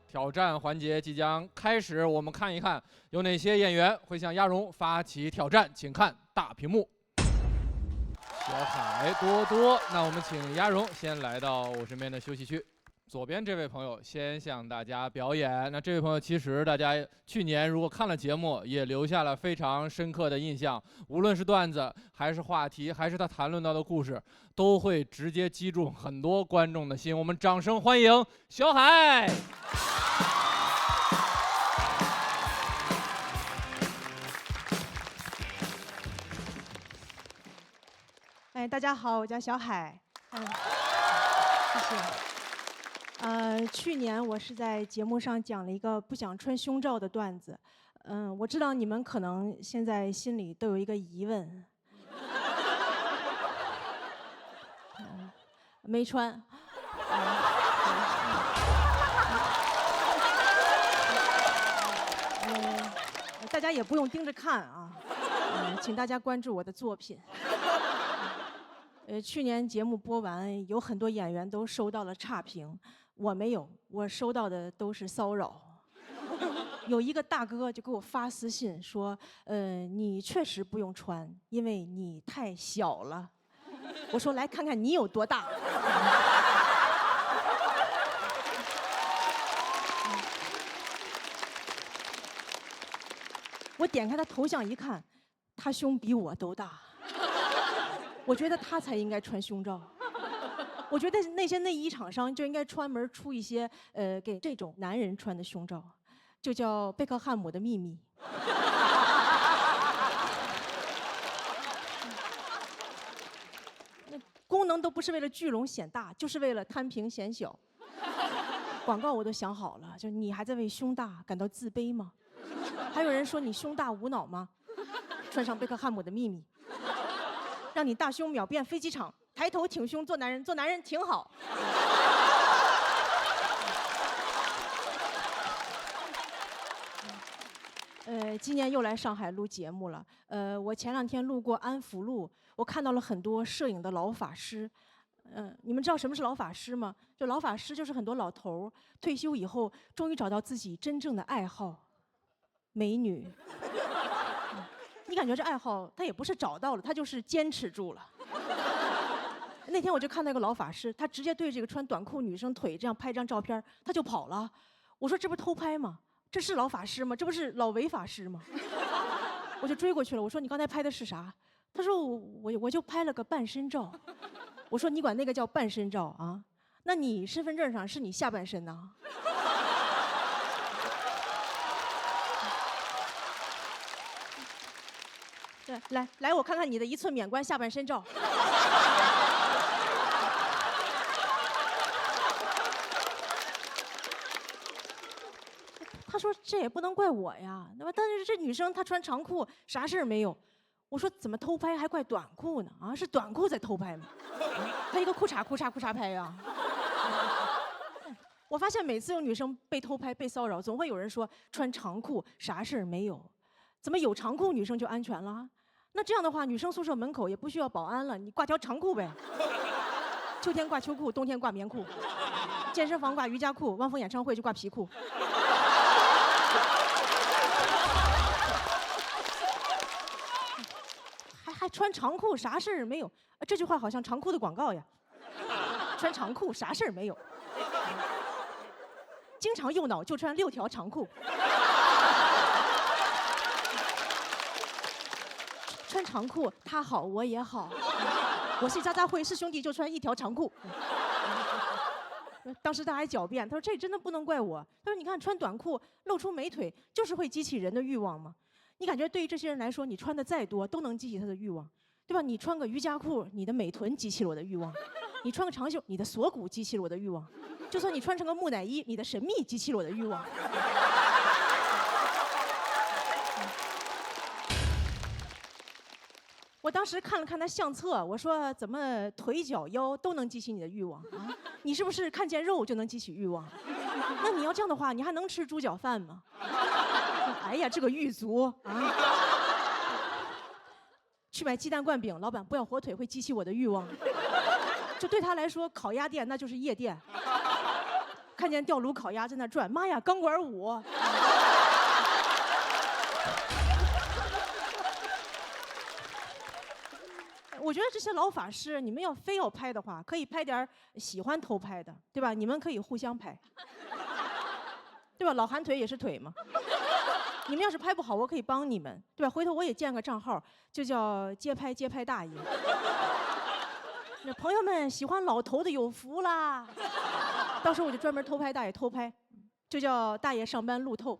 挑战环节即将开始，我们看一看有哪些演员会向亚荣发起挑战，请看大屏幕。小海、多多，那我们请亚荣先来到我身边的休息区。左边这位朋友先向大家表演。那这位朋友其实大家去年如果看了节目，也留下了非常深刻的印象，无论是段子还是话题，还是他谈论到的故事，都会直接击中很多观众的心。我们掌声欢迎小海。大家好，我叫小海。谢谢。去年我是在节目上讲了一个不想穿胸罩的段子。我知道你们可能现在心里都有一个疑问。没穿。大家也不用盯着看啊。请大家关注我的作品。去年节目播完，有很多演员都收到了差评，我没有，我收到的都是骚扰。有一个大哥就给我发私信说，你确实不用穿，因为你太小了。我说来看看你有多大。我点开他头像一看，他胸比我都大。我觉得他才应该穿胸罩。我觉得那些内衣厂商就应该专门出一些给这种男人穿的胸罩，就叫贝克汉姆的秘密。功能都不是为了聚拢显大，就是为了摊平显小。广告我都想好了，就你还在为胸大感到自卑吗？还有人说你胸大无脑吗？穿上贝克汉姆的秘密，让你大胸秒变飞机场，抬头挺胸做男人，做男人挺好。今年又来上海录节目了。我前2天路过安福路，我看到了很多摄影的老法师。你们知道什么是老法师吗？就老法师就是很多老头儿退休以后，终于找到自己真正的爱好，美女。你感觉这爱好他也不是找到了，他就是坚持住了。那天我就看到一个老法师，他直接对这个穿短裤女生腿这样拍张照片，他就跑了。我说这不是偷拍吗？这是老法师吗？这不是老违法师吗？我就追过去了，我说你刚才拍的是啥？他说我就拍了个半身照。我说你管那个叫半身照啊？那你身份证上是你下半身呐？对，来，我看看你的1寸免冠下半身照。他说这也不能怪我呀，那么但是这女生她穿长裤啥事儿没有。我说怎么偷拍还怪短裤呢？啊，是短裤在偷拍吗？她一个裤衩拍呀。我发现每次有女生被偷拍、被骚扰，总会有人说穿长裤啥事儿没有，怎么有长裤女生就安全了？那这样的话，女生宿舍门口也不需要保安了，你挂条长裤呗。秋天挂秋裤，冬天挂棉裤，健身房挂瑜伽裤，汪峰演唱会就挂皮裤。还穿长裤啥事儿没有？这句话好像长裤的广告呀。穿长裤啥事儿没有？经常右脑就穿6条长裤。穿长裤他好我也好，我是渣渣辉是兄弟就穿1条长裤。当时他还狡辩，他说这真的不能怪我。他说你看穿短裤露出美腿，就是会激起人的欲望吗？你感觉对于这些人来说，你穿的再多都能激起他的欲望，对吧？你穿个瑜伽裤，你的美臀激起了我的欲望；你穿个长袖，你的锁骨激起了我的欲望；就算你穿成个木乃伊，你的神秘激起了我的欲望。我当时看了看他相册，我说怎么腿脚腰都能激起你的欲望啊？你是不是看见肉就能激起欲望？那你要这样的话，你还能吃猪脚饭吗？哎呀，这个狱卒啊！去买鸡蛋灌饼，老板不要火腿，会激起我的欲望。就对他来说，烤鸭店那就是夜店。看见吊炉烤鸭在那转，妈呀，钢管舞！我觉得这些老法师，你们要非要拍的话，可以拍点喜欢偷拍的，对吧？你们可以互相拍，对吧？老韩腿也是腿嘛。你们要是拍不好，我可以帮你们，对吧？回头我也建个账号，就叫街拍大爷。那朋友们喜欢老头的有福啦，到时候我就专门偷拍大爷偷拍，就叫大爷上班路透。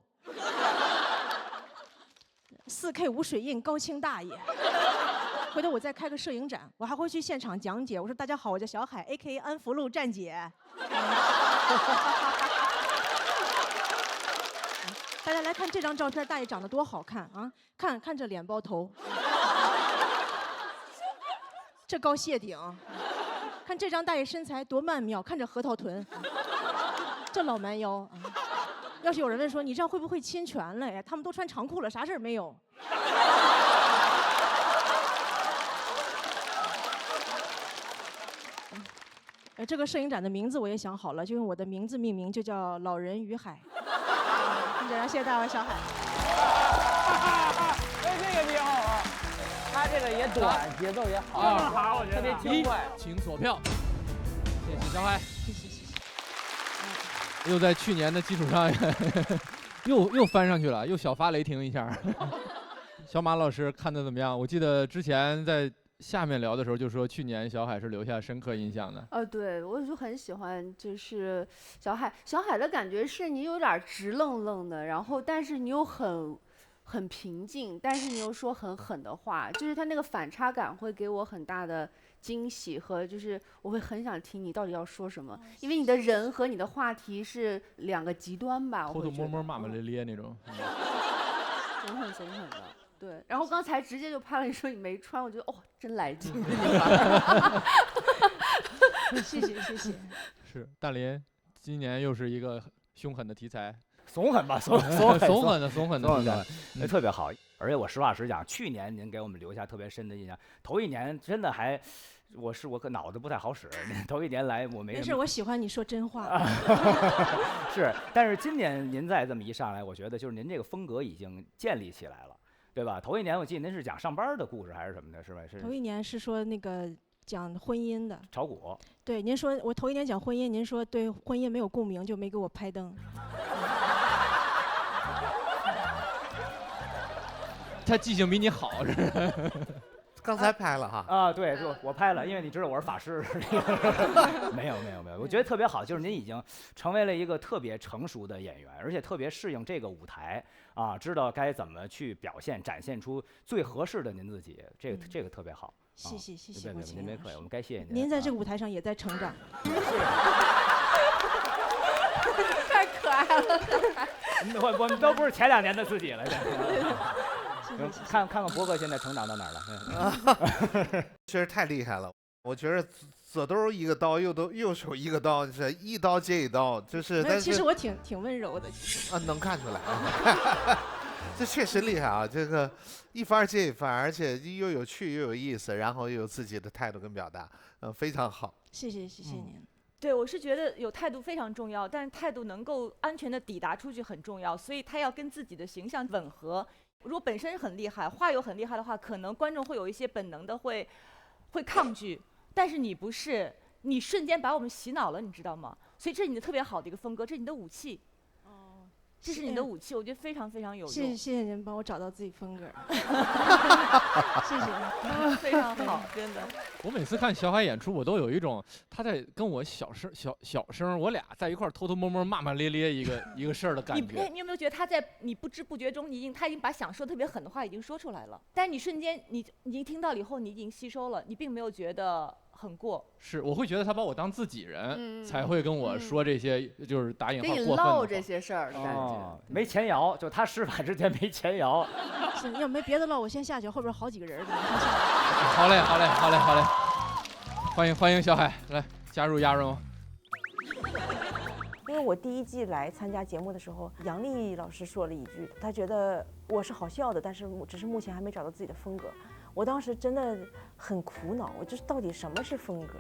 4K 无水印高清大爷。回头我再开个摄影展，我还会去现场讲解。我说大家好，我叫小海 ，AKA 安福路站姐。大家来看这张照片，大爷长得多好看啊！看这脸包头，这高谢顶，看这张大爷身材多曼妙，看着核桃臀，这老蛮腰啊！要是有人问说你这样会不会侵权了？哎，他们都穿长裤了，啥事儿没有。这个摄影展的名字我也想好了，就用我的名字命名，就叫老人与海。谢谢大家，小海。哎，这个挺好啊，他这个也短，节奏也好，好，我觉得特别轻快。请锁票，谢谢小海。谢谢。又在去年的基础上，又翻上去了，又小发雷霆一下。小马老师看的怎么样？我记得之前在下面聊的时候就说，去年小海是留下深刻印象的。对，我就很喜欢，就是小海的感觉是你有点直愣愣的，然后但是你又很平静，但是你又说很狠的话，就是他那个反差感会给我很大的惊喜和就是我会很想听你到底要说什么，因为你的人和你的话题是两个极端吧，偷偷摸摸、骂骂咧咧那种。怂狠的。对，然后刚才直接就拍了你说你没穿，我觉得哦，真来劲。谢谢。是大林，今年又是一个凶狠的题材，怂狠吧，怂狠的题材，那特别好。而且我实话实讲，去年您给我们留下特别深的印象，头一年真的还。我可脑子不太好使，头一年来我没事，我喜欢你说真话。是，但是今年您再这么一上来，我觉得就是您这个风格已经建立起来了，对吧？头一年我记得您是讲上班的故事还是什么的，是吧？是。头一年是说那个讲婚姻的。炒股。对，您说我头一年讲婚姻，您说对婚姻没有共鸣，就没给我拍灯。他记性比你好，是。刚才拍了哈啊，对，我拍了，因为你知道我是法师。没有，我觉得特别好，就是您已经成为了一个特别成熟的演员，而且特别适应这个舞台啊，知道该怎么去表现，展现出最合适的您自己，这个特别好。谢谢，您没客气，我们该谢谢您。您在这个舞台上也在成长。太可爱了，我们都不是前2年的自己了。看看博哥现在成长到哪儿了？确实太厉害了，我觉得左兜一个刀，右手一个刀，是一刀接一刀，就是。其实我挺温柔的，其实。能看出来。这确实厉害啊！这个一番接一番，而且又有趣又有意思，然后又有自己的态度跟表达，非常好。谢谢您。对，我是觉得有态度非常重要，但是态度能够安全的抵达出去很重要，所以他要跟自己的形象吻合。如果本身很厉害，话又很厉害的话，可能观众会有一些本能的会抗拒，但是你不是，你瞬间把我们洗脑了，你知道吗？所以这是你的特别好的一个风格，这是你的武器。这是你的武器，我觉得非常非常有用。谢谢您帮我找到自己风格。谢谢，非常好，真的。我每次看小海演出，我都有一种他在跟我小声，我俩在一块儿偷偷摸摸骂骂咧咧一个事儿的感觉。你有没有觉得他在你不知不觉中，他已经把想说特别狠的话已经说出来了，但是你瞬间你一听到了以后，你已经吸收了，你并没有觉得很过。是，我会觉得他把我当自己人，才会跟我说这些，就是打引号过分的话。跟你唠这些事儿的感觉。没前摇，就他施法之前没前摇。是，要没别的唠，我先下去，后边好几个人。好嘞，欢迎小海来加入亚荣。因为我第1季来参加节目的时候，杨丽老师说了一句，他觉得我是好笑的，但是只是目前还没找到自己的风格。我当时真的很苦恼，我就是到底什么是风格？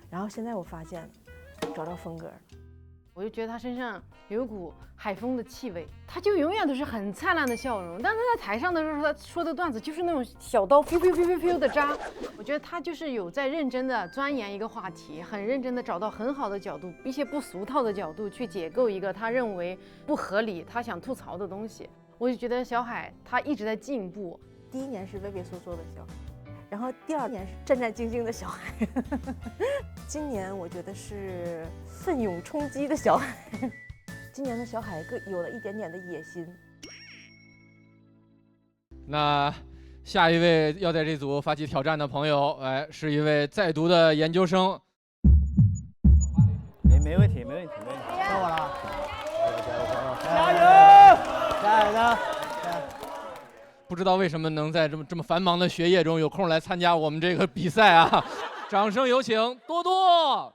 然后现在我发现，找到风格了。我就觉得他身上有一股海风的气味，他就永远都是很灿烂的笑容，但是他在台上的时候，他说的段子就是那种小刀噗的扎。我觉得他就是有在认真的钻研一个话题，很认真的找到很好的角度，一些不俗套的角度去解构一个他认为不合理、他想吐槽的东西。我就觉得小海他一直在进步。第1年是畏畏缩缩的小海，然后第2年是战战兢兢的小海，今年我觉得是奋勇冲击的小海。今年的小海有了一点点的野心。那下一位要在这组发起挑战的朋友，是一位在读的研究生。没问题。到我了，加油！加油！不知道为什么能在这么繁忙的学业中有空来参加我们这个比赛啊！掌声有请多多。